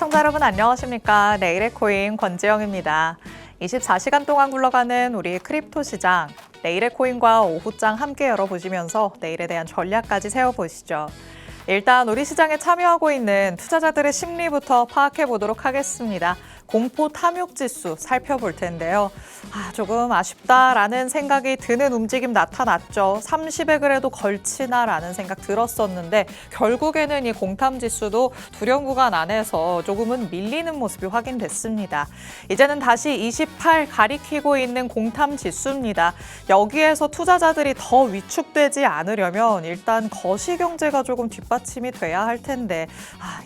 시청자 여러분 안녕하십니까? 내일의 코인 권지영입니다. 24시간 동안 굴러가는 우리 크립토 시장, 내일의 코인과 오후장 함께 열어보시면서 내일에 대한 전략까지 세워보시죠. 일단 우리 시장에 참여하고 있는 투자자들의 심리부터 파악해 보도록 하겠습니다. 공포 탐욕 지수 살펴볼 텐데요. 조금 아쉽다라는 생각이 드는 움직임 나타났죠. 30에 그래도 걸치나라는 생각 들었었는데 결국에는 이 공탐 지수도 두려운 구간 안에서 조금은 밀리는 모습이 확인됐습니다. 이제는 다시 28 가리키고 있는 공탐 지수입니다. 여기에서 투자자들이 더 위축되지 않으려면 일단 거시경제가 조금 뒷받침이 돼야 할 텐데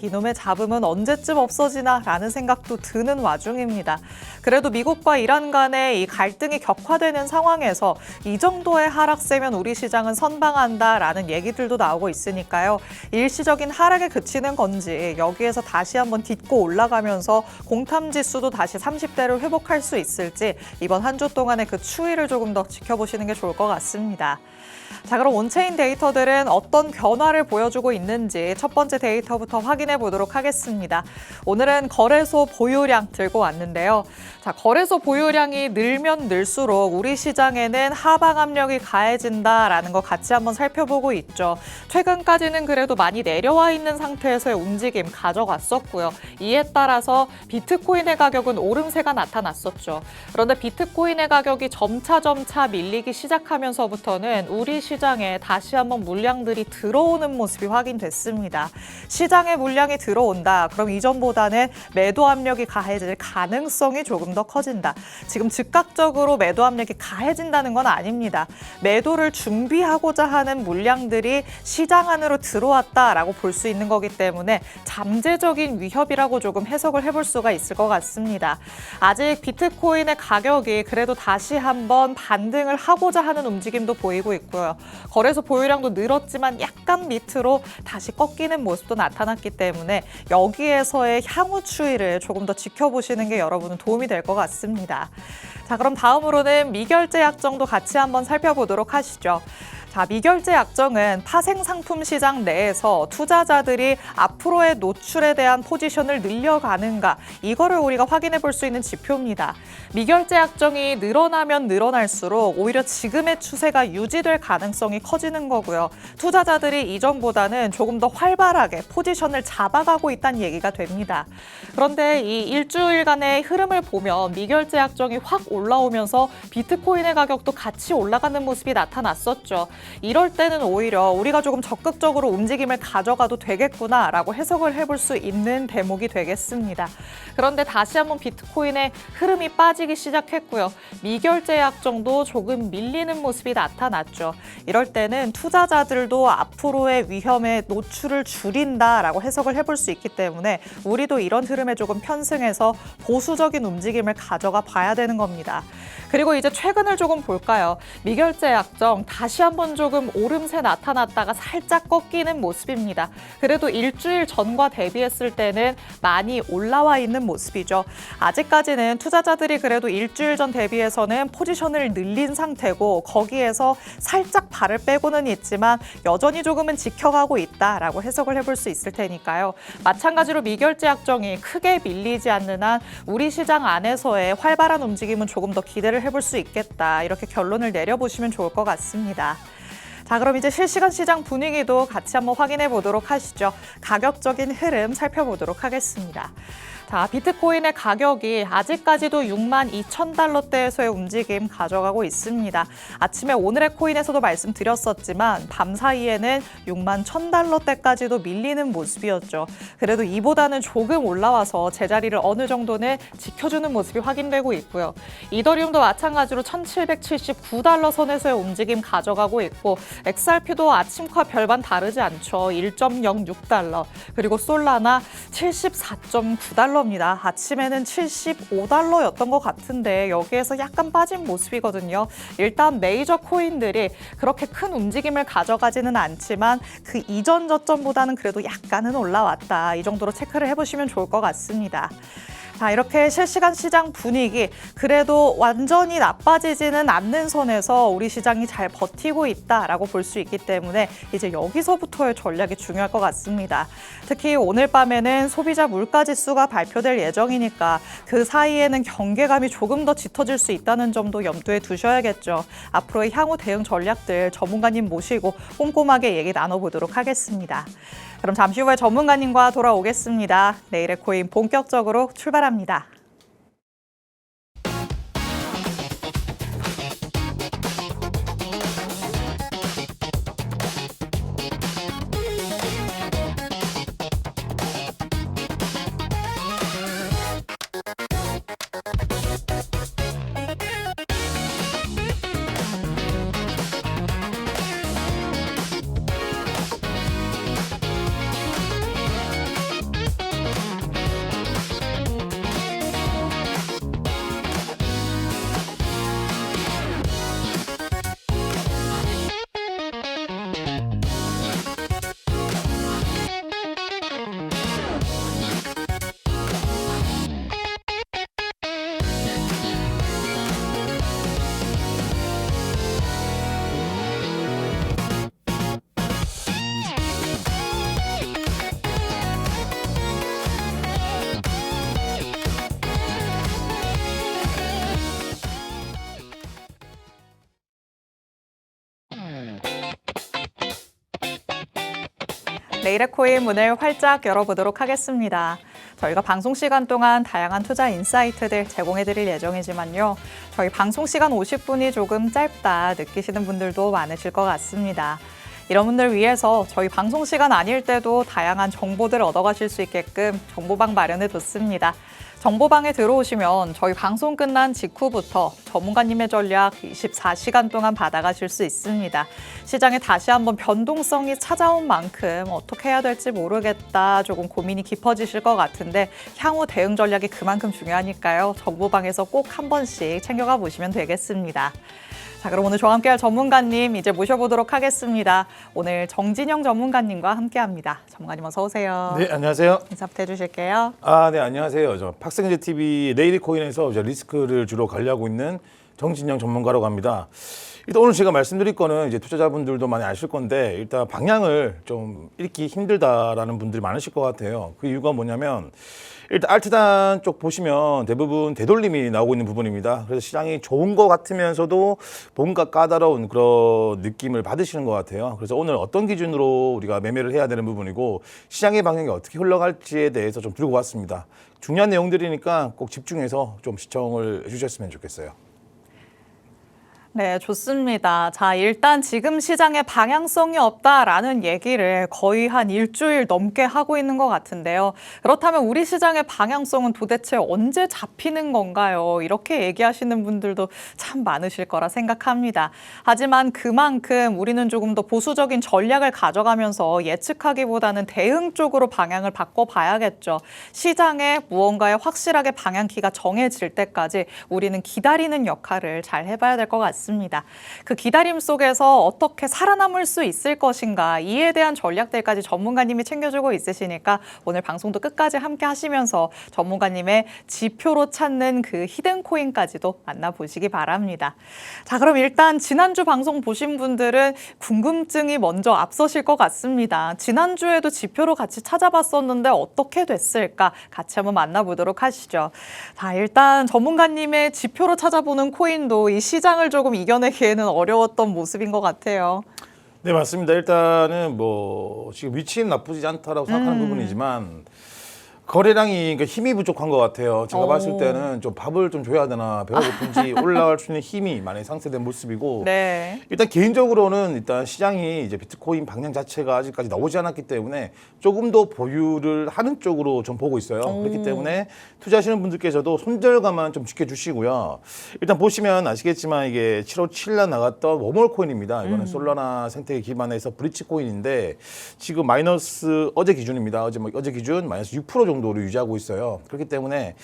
이놈의 잡음은 언제쯤 없어지나라는 생각도 드는 와중입니다. 그래도 미국과 이란 간의 이 갈등이 격화되는 상황에서 이 정도의 하락세면 우리 시장은 선방한다라는 얘기들도 나오고 있으니까요. 일시적인 하락에 그치는 건지 여기에서 다시 한번 딛고 올라가면서 공탐지수도 다시 30대를 회복할 수 있을지 이번 한 주 동안의 그 추이를 조금 더 지켜보시는 게 좋을 것 같습니다. 자, 그럼 온체인 데이터들은 어떤 변화를 보여주고 있는지 첫 번째 데이터부터 확인해 보도록 하겠습니다. 오늘은 거래소 보유량 들고 왔는데요. 자, 거래소 보유량이 늘면 늘수록 우리 시장에는 하방 압력이 가해진다라는 거 같이 한번 살펴보고 있죠. 최근까지는 그래도 많이 내려와 있는 상태에서의 움직임 가져갔었고요. 이에 따라서 비트코인의 가격은 오름세가 나타났었죠. 그런데 비트코인의 가격이 점차 밀리기 시작하면서부터는 우리 시장에 다시 한번 물량들이 들어오는 모습이 확인됐습니다. 시장에 물량이 들어온다. 그럼 이전보다는 매도 압력이 가해질 가능성이 조금 더 커진다. 지금 즉각적으로 매도 압력이 가해진다는 건 아닙니다. 매도를 준비하고자 하는 물량들이 시장 안으로 들어왔다라고 볼 수 있는 거기 때문에 잠재적인 위협이라고 조금 해석을 해볼 수가 있을 것 같습니다. 아직 비트코인의 가격이 그래도 다시 한번 반등을 하고자 하는 움직임도 보이고 있고요. 거래소 보유량도 늘었지만 약간 밑으로 다시 꺾이는 모습도 나타났기 때문에 여기에서의 향후 추이를 조금 더 지켜보시는 게 여러분은 도움이 될 것 같습니다. 자, 그럼 다음으로는 미결제 약정도 같이 한번 살펴보도록 하시죠. 자, 미결제 약정은 파생 상품 시장 내에서 투자자들이 앞으로의 노출에 대한 포지션을 늘려가는가 이거를 우리가 확인해 볼 수 있는 지표입니다. 미결제 약정이 늘어나면 늘어날수록 오히려 지금의 추세가 유지될 가능성이 커지는 거고요. 투자자들이 이전보다는 조금 더 활발하게 포지션을 잡아가고 있다는 얘기가 됩니다. 그런데 이 일주일간의 흐름을 보면 미결제 약정이 확 올라오면서 비트코인의 가격도 같이 올라가는 모습이 나타났었죠. 이럴 때는 오히려 우리가 조금 적극적으로 움직임을 가져가도 되겠구나라고 해석을 해볼 수 있는 대목이 되겠습니다. 그런데 다시 한번 비트코인의 흐름이 빠지기 시작했고요. 미결제 약정도 조금 밀리는 모습이 나타났죠. 이럴 때는 투자자들도 앞으로의 위험에 노출을 줄인다라고 해석을 해볼 수 있기 때문에 우리도 이런 흐름에 조금 편승해서 보수적인 움직임을 가져가 봐야 되는 겁니다. 그리고 이제 최근을 조금 볼까요? 미결제 약정 다시 한번 조금 오름세 나타났다가 살짝 꺾이는 모습입니다. 그래도 일주일 전과 대비했을 때는 많이 올라와 있는 모습이죠. 아직까지는 투자자들이 그래도 일주일 전 대비해서는 포지션을 늘린 상태고 거기에서 살짝 발을 빼고는 있지만 여전히 조금은 지켜가고 있다라고 해석을 해볼 수 있을 테니까요. 마찬가지로 미결제 약정이 크게 밀리지 않는 한 우리 시장 안에서의 활발한 움직임은 조금 더 기대를 해볼 수 있겠다. 이렇게 결론을 내려보시면 좋을 것 같습니다. 자, 그럼 이제 실시간 시장 분위기도 같이 한번 확인해 보도록 하시죠. 가격적인 흐름 살펴보도록 하겠습니다. 자, 비트코인의 가격이 아직까지도 62,000달러대에서의 움직임 가져가고 있습니다. 아침에 오늘의 코인에서도 말씀드렸었지만 밤 사이에는 61,000달러대까지도 밀리는 모습이었죠. 그래도 이보다는 조금 올라와서 제자리를 어느 정도는 지켜주는 모습이 확인되고 있고요. 이더리움도 마찬가지로 1,779달러 선에서의 움직임 가져가고 있고 XRP도 아침과 별반 다르지 않죠. 1.06달러. 그리고 솔라나 74.9달러 입니다. 아침에는 75달러였던 것 같은데 여기에서 약간 빠진 모습이거든요. 일단 메이저 코인들이 그렇게 큰 움직임을 가져가지는 않지만 그 이전 저점보다는 그래도 약간은 올라왔다. 이 정도로 체크를 해보시면 좋을 것 같습니다. 자, 이렇게 실시간 시장 분위기 그래도 완전히 나빠지지는 않는 선에서 우리 시장이 잘 버티고 있다라고 볼 수 있기 때문에 이제 여기서부터의 전략이 중요할 것 같습니다. 특히 오늘 밤에는 소비자 물가지수가 발표될 예정이니까 그 사이에는 경계감이 조금 더 짙어질 수 있다는 점도 염두에 두셔야겠죠. 앞으로의 향후 대응 전략들 전문가님 모시고 꼼꼼하게 얘기 나눠보도록 하겠습니다. 그럼 잠시 후에 전문가님과 돌아오겠습니다. 내일의 코인 본격적으로 출발합니다. 내일의 코인 문을 활짝 열어보도록 하겠습니다. 저희가 방송 시간 동안 다양한 투자 인사이트들 제공해드릴 예정이지만요. 저희 방송 시간 50분이 조금 짧다 느끼시는 분들도 많으실 것 같습니다. 이런 분들 위해서 저희 방송 시간 아닐 때도 다양한 정보들을 얻어가실 수 있게끔 정보방 마련해뒀습니다. 정보방에 들어오시면 저희 방송 끝난 직후부터 전문가님의 전략 24시간 동안 받아가실 수 있습니다. 시장에 다시 한번 변동성이 찾아온 만큼 어떻게 해야 될지 모르겠다 조금 고민이 깊어지실 것 같은데 향후 대응 전략이 그만큼 중요하니까요. 정보방에서 꼭 한 번씩 챙겨가 보시면 되겠습니다. 자, 그럼 오늘 저와 함께할 전문가님 이제 모셔보도록 하겠습니다. 오늘 정진영 전문가님과 함께합니다. 전문가님 어서 오세요. 네, 안녕하세요. 인사부터 해주실게요. 네, 안녕하세요. 저 팍스행제 TV 네일리 코인에서 리스크를 주로 관리하고 있는 정진영 전문가라고 합니다. 일단 오늘 제가 말씀드릴 거는 이제 투자자분들도 많이 아실 건데 일단 방향을 좀 읽기 힘들다라는 분들이 많으실 것 같아요. 그 이유가 뭐냐면 일단 알트단 쪽 보시면 대부분 되돌림이 나오고 있는 부분입니다. 그래서 시장이 좋은 것 같으면서도 뭔가 까다로운 그런 느낌을 받으시는 것 같아요. 그래서 오늘 어떤 기준으로 우리가 매매를 해야 되는 부분이고 시장의 방향이 어떻게 흘러갈지에 대해서 좀 들고 왔습니다. 중요한 내용들이니까 꼭 집중해서 좀 시청을 해주셨으면 좋겠어요. 네, 좋습니다. 자, 일단 지금 시장에 방향성이 없다라는 얘기를 거의 한 일주일 넘게 하고 있는 것 같은데요. 그렇다면 우리 시장의 방향성은 도대체 언제 잡히는 건가요? 이렇게 얘기하시는 분들도 참 많으실 거라 생각합니다. 하지만 그만큼 우리는 조금 더 보수적인 전략을 가져가면서 예측하기보다는 대응 쪽으로 방향을 바꿔봐야겠죠. 시장에 무언가의 확실하게 방향키가 정해질 때까지 우리는 기다리는 역할을 잘 해봐야 될 것 같습니다. 그 기다림 속에서 어떻게 살아남을 수 있을 것인가 이에 대한 전략들까지 전문가님이 챙겨주고 있으시니까 오늘 방송도 끝까지 함께 하시면서 전문가님의 지표로 찾는 그 히든 코인까지도 만나보시기 바랍니다. 자, 그럼 일단 지난주 방송 보신 분들은 궁금증이 먼저 앞서실 것 같습니다. 지난주에도 지표로 같이 찾아봤었는데 어떻게 됐을까 같이 한번 만나보도록 하시죠. 자, 일단 전문가님의 지표로 찾아보는 코인도 이 시장을 조금 이겨내기에는 어려웠던 모습인 것 같아요. 네, 맞습니다. 일단은 뭐 지금 위치는 나쁘지 않다라고 생각하는 부분이지만 거래량이 힘이 부족한 것 같아요. 제가 봤을 때는 좀 밥을 좀 줘야 되나 배가 고픈지 올라갈 수 있는 힘이 많이 상쇄된 모습이고 네. 일단 개인적으로는 일단 시장이 이제 비트코인 방향 자체가 아직까지 나오지 않았기 때문에 조금 더 보유를 하는 쪽으로 좀 보고 있어요. 그렇기 때문에 투자하시는 분들께서도 손절감만 좀 지켜주시고요. 일단 보시면 아시겠지만 이게 7월 7일날 나갔던 워몰 코인입니다. 이거는 솔라나 생태계 기반에서 브릿지 코인인데 지금 마이너스 어제 기준입니다. 어제 기준 마이너스 6% 정도 정도로 유지하고 있어요. 그렇기 때문에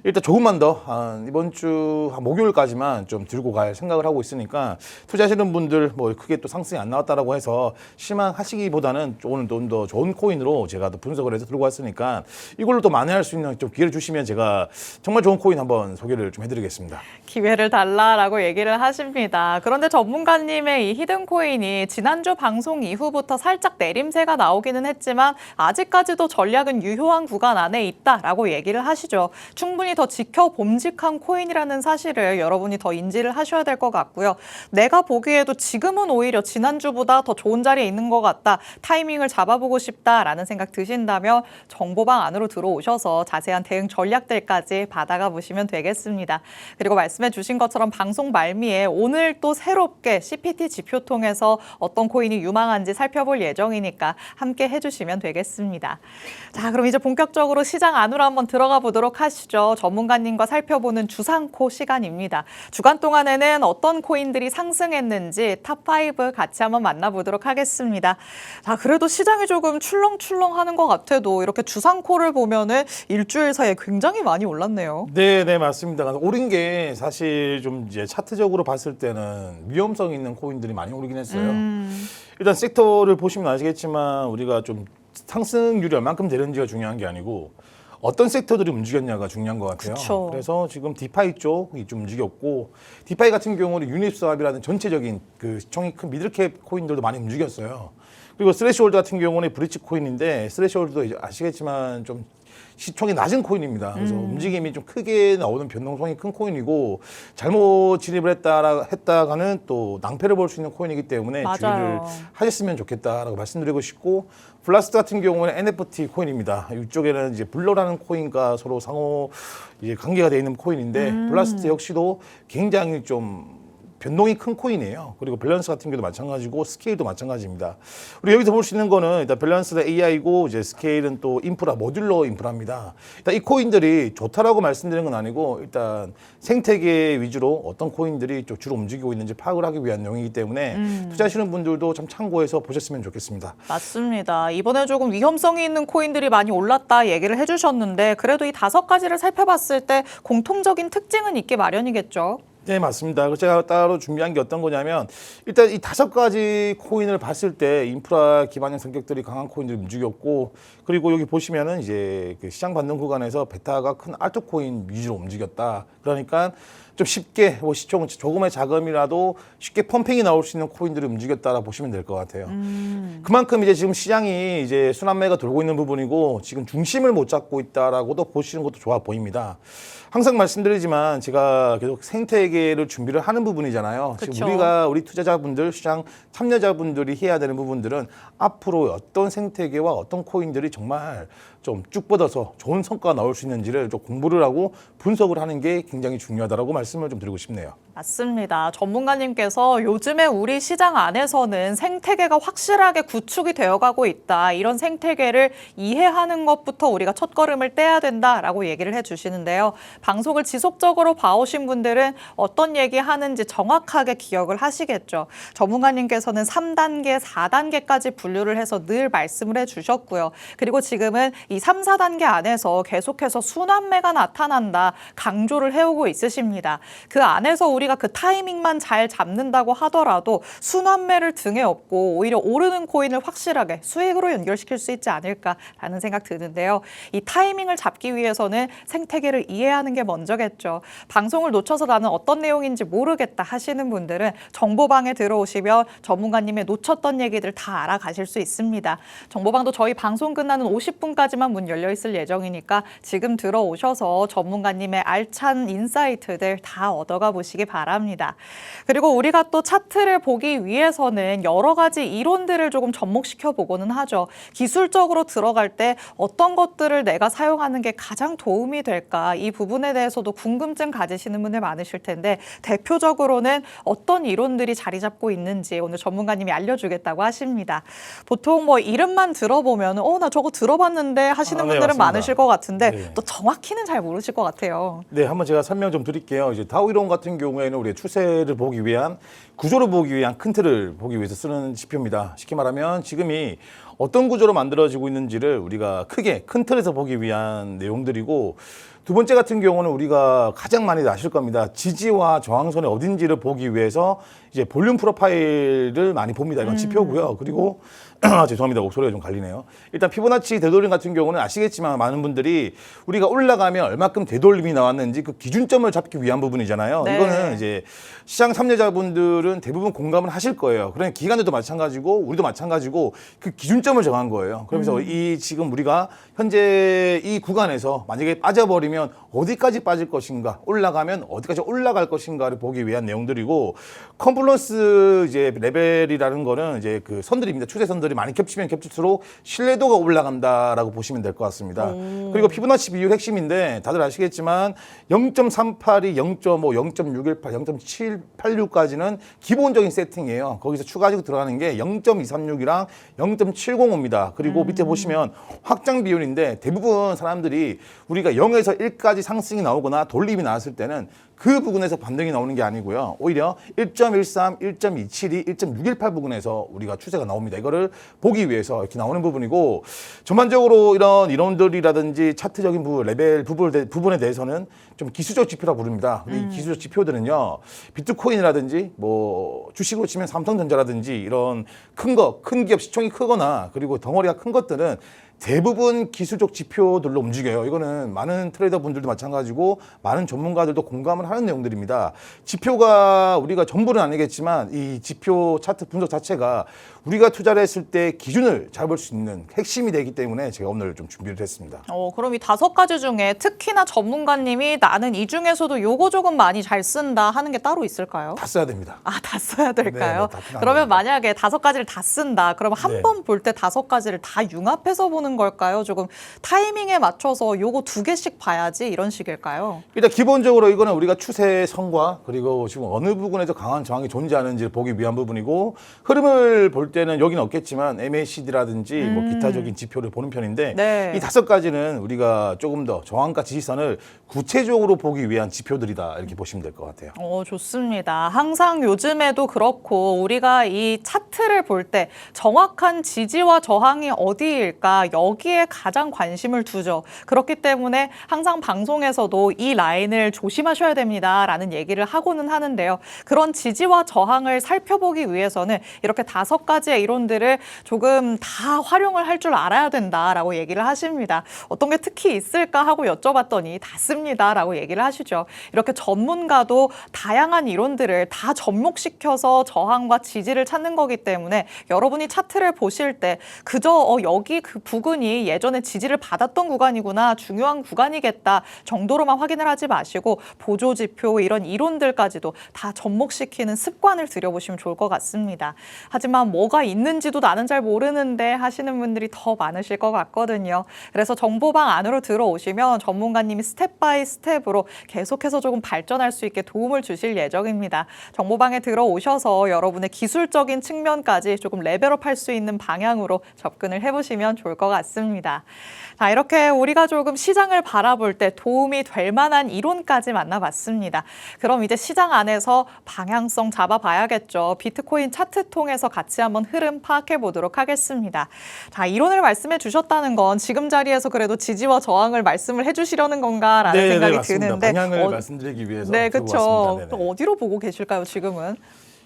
일단 조금만 더 이번 주 목요일까지만 좀 들고 갈 생각을 하고 있으니까 투자하시는 분들 뭐 크게 또 상승이 안 나왔다라고 해서 실망하시기보다는 오늘 좀 더 좋은 코인으로 제가 또 분석을 해서 들고 왔으니까 이걸로 또 만회할 수 있는 좀 기회를 주시면 제가 정말 좋은 코인 한번 소개를 좀 해드리겠습니다. 기회를 달라라고 얘기를 하십니다. 그런데 전문가님의 이 히든코인이 지난주 방송 이후부터 살짝 내림세가 나오기는 했지만 아직까지도 전략은 유효한 구간 안에 있다라고 얘기를 하시죠. 충분히 더 지켜봄직한 코인이라는 사실을 여러분이 더 인지를 하셔야 될 것 같고요. 내가 보기에도 지금은 오히려 지난주보다 더 좋은 자리에 있는 것 같다. 타이밍을 잡아보고 싶다라는 생각 드신다면 정보방 안으로 들어오셔서 자세한 대응 전략들까지 받아가 보시면 되겠습니다. 그리고 말씀해 주신 것처럼 방송 말미에 오늘 또 새롭게 CPT 지표 통해서 어떤 코인이 유망한지 살펴볼 예정이니까 함께 해주시면 되겠습니다. 자, 그럼 이제 본격적으로 시장 안으로 한번 들어가 보도록 하시죠. 전문가님과 살펴보는 주상코 시간입니다. 주간 동안에는 어떤 코인들이 상승했는지 탑5 같이 한번 만나보도록 하겠습니다. 자, 그래도 시장이 조금 출렁출렁하는 것 같아도 이렇게 주상코를 보면은 일주일 사이에 굉장히 많이 올랐네요. 네, 맞습니다. 오른 게 사실 좀 이제 차트적으로 봤을 때는 위험성 있는 코인들이 많이 오르긴 했어요. 일단 섹터를 보시면 아시겠지만 우리가 좀 상승률이 얼만큼 되는지가 중요한 게 아니고 어떤 섹터들이 움직였냐가 중요한 것 같아요. 그쵸. 그래서 지금 디파이 쪽이 좀 움직였고 디파이 같은 경우는 유니스왑이라는 전체적인 그 시총이 큰 미들캡 코인들도 많이 움직였어요. 그리고 스레시홀드 같은 경우는 브릿지 코인인데 스레시홀드도 이제 아시겠지만 좀 시총이 낮은 코인입니다. 그래서 움직임이 좀 크게 나오는 변동성이 큰 코인이고 잘못 진입을 했다가는 또 낭패를 볼 수 있는 코인이기 때문에 맞아요. 주의를 하셨으면 좋겠다라고 말씀드리고 싶고 블라스트 같은 경우는 NFT 코인입니다. 이쪽에는 이제 블러라는 코인과 서로 상호 이제 관계가 되어 있는 코인인데 블라스트 역시도 굉장히 좀 변동이 큰 코인이에요. 그리고 밸런스 같은 경우도 마찬가지고 스케일도 마찬가지입니다. 우리 여기서 볼 수 있는 거는 일단 밸런스는 AI고 이제 스케일은 또 인프라 모듈러 인프라입니다. 일단 이 코인들이 좋다라고 말씀드리는 건 아니고 일단 생태계 위주로 어떤 코인들이 좀 주로 움직이고 있는지 파악을 하기 위한 내용이기 때문에 투자하시는 분들도 좀 참고해서 보셨으면 좋겠습니다. 맞습니다. 이번에 조금 위험성이 있는 코인들이 많이 올랐다 얘기를 해주셨는데 그래도 이 5가지를 살펴봤을 때 공통적인 특징은 있게 마련이겠죠. 네, 맞습니다. 그래서 제가 따로 준비한 게 어떤 거냐면 일단 이 5가지 코인을 봤을 때 인프라 기반의 성격들이 강한 코인들이 움직였고 그리고 여기 보시면은 이제 그 시장 반등 구간에서 베타가 큰 알트코인 위주로 움직였다. 그러니까 좀 쉽게 뭐 시총 조금의 자금이라도 쉽게 펌핑이 나올 수 있는 코인들이 움직였다라 보시면 될 것 같아요. 그만큼 이제 지금 시장이 이제 순환매가 돌고 있는 부분이고 지금 중심을 못 잡고 있다라고도 보시는 것도 좋아 보입니다. 항상 말씀드리지만 제가 계속 생태계를 준비를 하는 부분이잖아요. 그쵸. 지금 우리 투자자분들, 시장 참여자분들이 해야 되는 부분들은 앞으로 어떤 생태계와 어떤 코인들이 정말 좀 쭉 뻗어서 좋은 성과가 나올 수 있는지를 좀 공부를 하고 분석을 하는 게 굉장히 중요하다고 말씀을 좀 드리고 싶네요. 맞습니다. 전문가님께서 요즘에 우리 시장 안에서는 생태계가 확실하게 구축이 되어가고 있다. 이런 생태계를 이해하는 것부터 우리가 첫걸음을 떼야 된다라고 얘기를 해주시는데요. 방송을 지속적으로 봐오신 분들은 어떤 얘기하는지 정확하게 기억을 하시겠죠. 전문가님께서는 3단계, 4단계까지 분류를 해서 늘 말씀을 해주셨고요. 그리고 지금은 이 3, 4단계 안에서 계속해서 순환매가 나타난다. 강조를 해오고 있으십니다. 그 안에서 우리가 그 타이밍만 잘 잡는다고 하더라도 순환매를 등에 업고 오히려 오르는 코인을 확실하게 수익으로 연결시킬 수 있지 않을까라는 생각 드는데요. 이 타이밍을 잡기 위해서는 생태계를 이해하는 게 먼저겠죠. 방송을 놓쳐서 나는 어떤 내용인지 모르겠다 하시는 분들은 정보방에 들어오시면 전문가님의 놓쳤던 얘기들 다 알아가실 수 있습니다. 정보방도 저희 방송 끝나는 50분까지만 문 열려 있을 예정이니까 지금 들어오셔서 전문가님의 알찬 인사이트들 다 얻어가 보시기 바랍니다. 그리고 우리가 또 차트를 보기 위해서는 여러 가지 이론들을 조금 접목시켜 보고는 하죠. 기술적으로 들어갈 때 어떤 것들을 내가 사용하는 게 가장 도움이 될까 이 부분에 대해서도 궁금증 가지시는 분들 많으실 텐데 대표적으로는 어떤 이론들이 자리 잡고 있는지 오늘 전문가님이 알려주겠다고 하십니다. 보통 뭐 이름만 들어보면 나 저거 들어봤는데 하시는 네, 분들은 맞습니다. 많으실 것 같은데 네. 또 정확히는 잘 모르실 것 같아요. 네, 한번 제가 설명 좀 드릴게요. 이제 다우 이론 같은 경우에는 우리의 추세를 보기 위한 구조를 보기 위한 큰 틀을 보기 위해서 쓰는 지표입니다. 쉽게 말하면 지금이 어떤 구조로 만들어지고 있는지를 우리가 크게 큰 틀에서 보기 위한 내용들이고, 두 번째 같은 경우는 우리가 가장 많이 아실 겁니다. 지지와 저항선이 어딘지를 보기 위해서 이제 볼륨 프로파일을 많이 봅니다. 이건 지표고요. 그리고 죄송합니다. 목소리가 좀 갈리네요. 일단 피보나치 되돌림 같은 경우는 아시겠지만 많은 분들이 우리가 올라가면 얼마큼 되돌림이 나왔는지 그 기준점을 잡기 위한 부분이잖아요. 네. 이거는 이제 시장 참여자분들은 대부분 공감을 하실 거예요. 그러니까 기관들도 마찬가지고 우리도 마찬가지고 그 기준점을 정한 거예요. 그러면서 이 지금 우리가 현재 이 구간에서 만약에 빠져버리면 어디까지 빠질 것인가, 올라가면 어디까지 올라갈 것인가를 보기 위한 내용들이고, 컨플런스 이제 레벨이라는 거는 이제 그 선들입니다. 추세선들이 많이 겹치면 겹칠수록 신뢰도가 올라간다라고 보시면 될 것 같습니다. 그리고 피보나치 비율 핵심인데 다들 아시겠지만 0.382, 0.5, 0.618, 0.786까지는 기본적인 세팅이에요. 거기서 추가적으로 들어가는 게 0.236이랑 0.705입니다. 그리고 밑에 보시면 확장 비율인데 대부분 사람들이 우리가 0에서 1까지 상승이 나오거나 돌림이 나왔을 때는 그 부분에서 반등이 나오는 게 아니고요. 오히려 1.13, 1.272, 1.618 부분에서 우리가 추세가 나옵니다. 이거를 보기 위해서 이렇게 나오는 부분이고, 전반적으로 이런 이론들이라든지 차트적인 부분, 레벨 부분에 대해서는 좀 기술적 지표라 부릅니다. 근데 이 기술적 지표들은요, 비트코인이라든지 뭐 주식으로 치면 삼성전자라든지 이런 큰 기업 시총이 크거나 그리고 덩어리가 큰 것들은 대부분 기술적 지표들로 움직여요. 이거는 많은 트레이더 분들도 마찬가지고 많은 전문가들도 공감을 하는 내용들입니다. 지표가 우리가 전부는 아니겠지만 이 지표 차트 분석 자체가 우리가 투자를 했을 때 기준을 잡을 수 있는 핵심이 되기 때문에 제가 오늘 좀 준비를 했습니다. 그럼 이 5가지 중에 특히나 전문가님이 나는 이 중에서도 요거 조금 많이 잘 쓴다 하는 게 따로 있을까요? 다 써야 됩니다. 아, 다 써야 될까요? 네, 다 필요합니다. 그러면 만약에 5가지를 다 쓴다. 그러면 한 네. 번 볼 때 5가지를 다 융합해서 보는 걸까요? 조금 타이밍에 맞춰서 요거 2개씩 봐야지 이런 식일까요? 일단 기본적으로 이거는 우리가 추세선과 그리고 지금 어느 부분에서 강한 저항이 존재하는지를 보기 위한 부분이고, 흐름을 볼 때는 여기는 없겠지만 MACD라든지 뭐 기타적인 지표를 보는 편인데, 네. 이 5가지는 우리가 조금 더 저항과 지지선을 구체적으로 보기 위한 지표들이다, 이렇게 보시면 될 것 같아요. 좋습니다. 항상 요즘에도 그렇고 우리가 이 차트를 볼 때 정확한 지지와 저항이 어디일까 여기에 가장 관심을 두죠. 그렇기 때문에 항상 방송에서도 이 라인을 조심하셔야 됩니다라는 얘기를 하고는 하는데요. 그런 지지와 저항을 살펴보기 위해서는 이렇게 5가지의 이론들을 조금 다 활용을 할 줄 알아야 된다라고 얘기를 하십니다. 어떤 게 특히 있을까 하고 여쭤봤더니 다 씁니다라고 얘기를 하시죠. 이렇게 전문가도 다양한 이론들을 다 접목시켜서 저항과 지지를 찾는 거기 때문에 여러분이 차트를 보실 때 그저 여기 그 부근이 예전에 지지를 받았던 구간이구나, 중요한 구간이겠다 정도로만 확인을 하지 마시고 보조지표 이런 이론들까지도 다 접목시키는 습관을 들여보시면 좋을 것 같습니다. 하지만 뭐가 있는지도 나는 잘 모르는데 하시는 분들이 더 많으실 것 같거든요. 그래서 정보방 안으로 들어오시면 전문가님이 스텝 바이 스텝으로 계속해서 조금 발전할 수 있게 도움을 주실 예정입니다. 정보방에 들어오셔서 여러분의 기술적인 측면까지 조금 레벨업할 수 있는 방향으로 접근을 해보시면 좋을 것 같습니다. 자, 이렇게 우리가 조금 시장을 바라볼 때 도움이 될 만한 이론까지 만나봤습니다. 그럼 이제 시장 안에서 방향성 잡아봐야겠죠. 비트코인 차트 통해서 같이 한번 흐름 파악해 보도록 하겠습니다. 자, 이론을 말씀해 주셨다는 건 지금 자리에서 그래도 지지와 저항을 말씀을 해주시려는 건가라는 생각이 맞습니다. 드는데 방향을 말씀드리기 위해서 네, 들고 그렇죠. 왔습니다. 네네. 어디로 보고 계실까요, 지금은?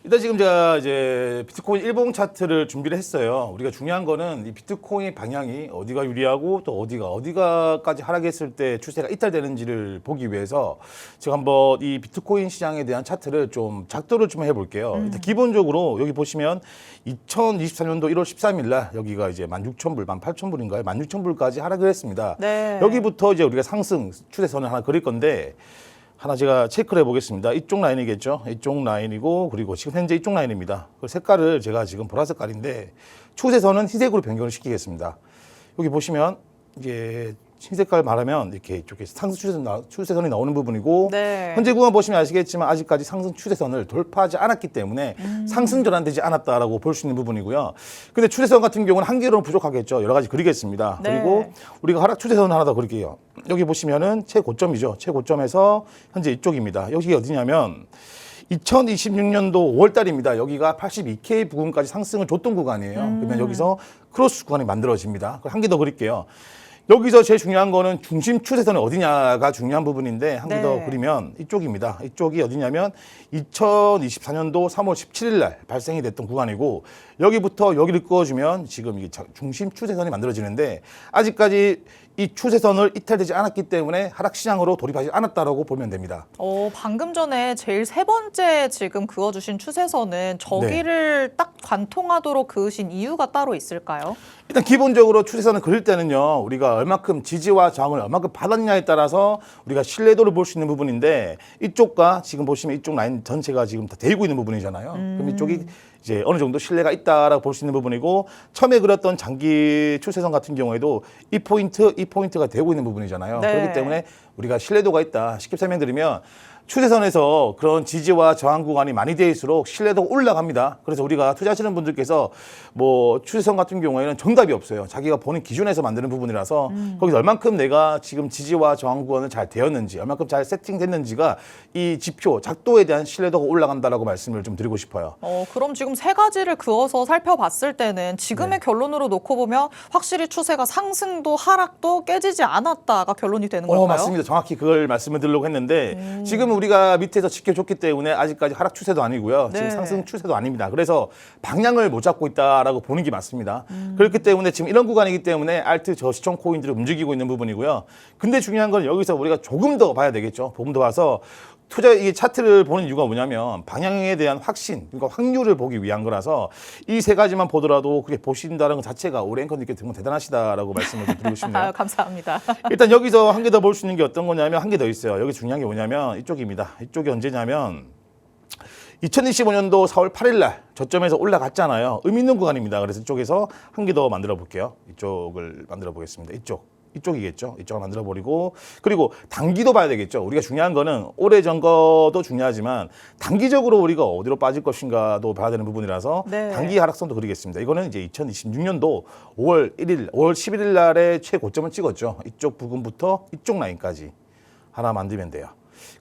일단 지금 제가 이제 비트코인 일봉 차트를 준비를 했어요. 우리가 중요한 거는 이 비트코인 방향이 어디가 유리하고 또 어디가까지 하락했을 때 추세가 이탈되는지를 보기 위해서 제가 한번 이 비트코인 시장에 대한 차트를 좀 작도를 좀 해볼게요. 일단 기본적으로 여기 보시면 2024년도 1월 13일 날 여기가 이제 16,000불, 18,000불인가요? 16,000불까지 하락을 했습니다. 네. 여기부터 이제 우리가 상승 추세선을 하나 그릴 건데, 하나 제가 체크를 해보겠습니다. 이쪽 라인이겠죠. 이쪽 라인이고, 그리고 지금 현재 이쪽 라인입니다. 그 색깔을 제가 지금 보라색 깔인데 추세선은 흰색으로 변경을 시키겠습니다. 여기 보시면 이게 흰색깔 말하면 이렇게 이쪽에 상승 추세선이 나오는 부분이고, 네. 현재 구간 보시면 아시겠지만 아직까지 상승 추세선을 돌파하지 않았기 때문에 상승 전환되지 않았다라고 볼 수 있는 부분이고요. 근데 추세선 같은 경우는 한 개로는 부족하겠죠. 여러 가지 그리겠습니다. 네. 그리고 우리가 하락 추세선 하나 더 그릴게요. 여기 보시면은 최고점이죠. 최고점에서 현재 이쪽입니다. 여기 어디냐면 2026년도 5월 달입니다. 여기가 82K 부근까지 상승을 줬던 구간이에요. 그러면 여기서 크로스 구간이 만들어집니다. 한 개 더 그릴게요. 여기서 제일 중요한 거는 중심 추세선이 어디냐가 중요한 부분인데 한 개 더 네. 그리면 이쪽입니다. 이쪽이 어디냐면 2024년도 3월 17일 날 발생이 됐던 구간이고 여기부터 여기를 그어주면 지금 이게 중심 추세선이 만들어지는데 아직까지 이 추세선을 이탈되지 않았기 때문에 하락 시장으로 돌입하지 않았다라고 보면 됩니다. 방금 전에 제일 세 번째 지금 그어주신 추세선은 저기를 딱 관통하도록 그으신 이유가 따로 있을까요? 일단 기본적으로 추세선을 그릴 때는요, 우리가 얼마큼 지지와 저항을 얼마큼 받았냐에 따라서 우리가 신뢰도를 볼 수 있는 부분인데 이쪽과 지금 보시면 이쪽 라인 전체가 지금 다 대고 있는 부분이잖아요. 그럼 이쪽이 이제 어느 정도 신뢰가 있다라고 볼 수 있는 부분이고 처음에 그렸던 장기 추세선 같은 경우에도 이 포인트가 되고 있는 부분이잖아요. 네. 그렇기 때문에 우리가 신뢰도가 있다. 쉽게 설명드리면 추세선에서 그런 지지와 저항 구간이 많이 되어있을수록 신뢰도가 올라갑니다. 그래서 우리가 투자하시는 분들께서 뭐 추세선 같은 경우에는 정답이 없어요. 자기가 보는 기준에서 만드는 부분이라서 거기서 얼만큼 내가 지금 지지와 저항 구간을 잘 되었는지 얼만큼 잘 세팅됐는지가 이 지표 작도에 대한 신뢰도가 올라간다라고 말씀을 좀 드리고 싶어요. 그럼 지금 세 가지를 그어서 살펴봤을 때는 지금의 결론으로 놓고 보면 확실히 추세가 상승도 하락도 깨지지 않았다가 결론이 되는 걸까요? 맞습니다. 정확히 그걸 말씀을 드리려고 했는데 지금은 우리가 밑에서 지켜줬기 때문에 아직까지 하락 추세도 아니고요. 지금 네. 상승 추세도 아닙니다. 그래서 방향을 못 잡고 있다라고 보는 게 맞습니다. 그렇기 때문에 지금 이런 구간이기 때문에 알트 저시총 코인들이 움직이고 있는 부분이고요. 근데 중요한 건 여기서 우리가 조금 더 봐야 되겠죠. 조금 더 봐서 이 차트를 보는 이유가 뭐냐면 방향에 대한 확신, 그러니까 확률을 보기 위한 거라서 이 세 가지만 보더라도 그게 보신다는 것 자체가 우리 앵커님께 정말 대단하시다라고 말씀을 좀 드리고 싶네요. 아유, 감사합니다. 일단 여기서 한 개 더 볼 수 있는 게 어떤 거냐면 한 개 더 있어요. 여기 중요한 게 뭐냐면 이쪽입니다. 이쪽이 언제냐면 2025년도 4월 8일 날 저점에서 올라갔잖아요. 의미 있는 구간입니다. 그래서 이쪽에서 한 개 더 만들어 볼게요. 이쪽을 만들어 보겠습니다. 이쪽이겠죠. 이쪽을 만들어 버리고 그리고 단기도 봐야 되겠죠. 우리가 중요한 거는 오래전 거도 중요하지만 단기적으로 우리가 어디로 빠질 것인가도 봐야 되는 부분이라서 네. 단기 하락선도 그리겠습니다. 이거는 이제 2026년도 5월 11일 날에 최고점을 찍었죠. 이쪽 부분부터 이쪽 라인까지 하나 만들면 돼요.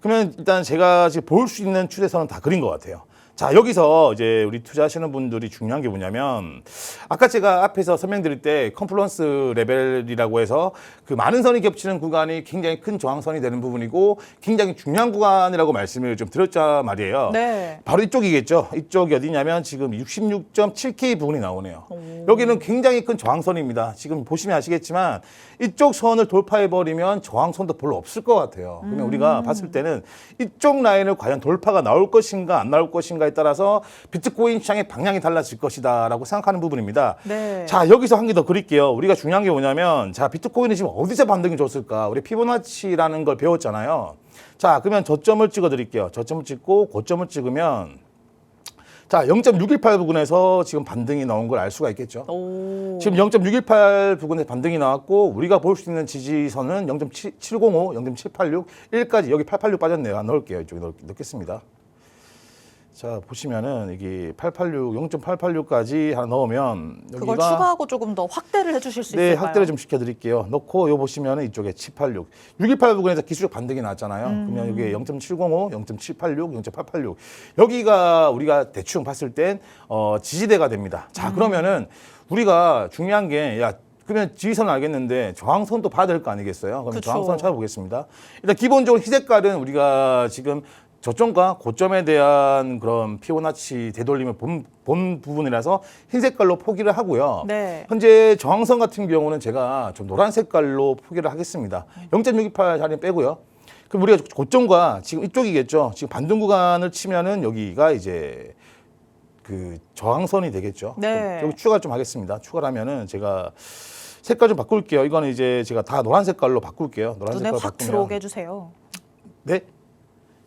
그러면 일단 제가 지금 볼 수 있는 추세선은 다 그린 것 같아요. 자, 여기서 이제 우리 투자하시는 분들이 중요한 게 뭐냐면 아까 제가 앞에서 설명드릴 때 컨플루언스 레벨이라고 해서 그 많은 선이 겹치는 구간이 굉장히 큰 저항선이 되는 부분이고 굉장히 중요한 구간이라고 말씀을 좀 드렸단 말이에요. 네. 바로 이쪽이겠죠. 이쪽이 어디냐면 지금 66.7K 부분이 나오네요. 여기는 굉장히 큰 저항선입니다. 지금 보시면 아시겠지만 이쪽 선을 돌파해버리면 저항선도 별로 없을 것 같아요. 그러면 우리가 봤을 때는 이쪽 라인을 과연 돌파가 나올 것인가 안 나올 것인가에 따라서 비트코인 시장의 방향이 달라질 것이다라고 생각하는 부분입니다. 네. 자, 여기서 한 개 더 그릴게요. 우리가 중요한 게 뭐냐면 자, 비트코인이 지금 어디서 반등이 줬을까? 우리 피보나치라는 걸 배웠잖아요. 자, 그러면 저점을 찍어 드릴게요. 저점을 찍고 고점을 찍으면 자, 0.618 부근에서 지금 반등이 나온 걸 알 수가 있겠죠. 지금 0.618 부근에 반등이 나왔고 우리가 볼 수 있는 지지선은 0.705, 0.786, 1까지 여기 886 빠졌네요. 안 넣을게요. 이쪽에 넣겠습니다. 자, 보시면은 이게 0.886까지 하나 넣으면 그걸 여기가 추가하고 조금 더 확대를 해주실 수 네, 있을까요? 확대를 좀 시켜드릴게요. 넣고 요 보시면은 이쪽에 786, 618 부근에서 기술적 반등이 나왔잖아요. 그러면 여기 0.705, 0.786, 0.886 여기가 우리가 대충 봤을 땐 지지대가 됩니다. 자, 그러면은 우리가 중요한 게 그러면 지지선은 알겠는데 저항선도 봐야 될 거 아니겠어요? 그럼 그쵸. 저항선 찾아보겠습니다. 일단 기본적으로 희색깔은 우리가 지금 저점과 고점에 대한 그런 피보나치 되돌림을 본 부분이라서 흰 색깔로 포기를 하고요. 네. 현재 저항선 같은 경우는 제가 좀 노란 색깔로 포기를 하겠습니다. 0.628 자리 빼고요. 그럼 우리가 고점과 지금 이쪽이겠죠. 지금 반등 구간을 치면은 여기가 이제 그 저항선이 되겠죠. 네. 여기 추가를 좀 하겠습니다. 추가를 하면은 제가 색깔 좀 바꿀게요. 이거는 이제 제가 다 노란 색깔로 바꿀게요. 노란 눈에 색깔로 확 바꾸면 들어오게 해주세요. 네.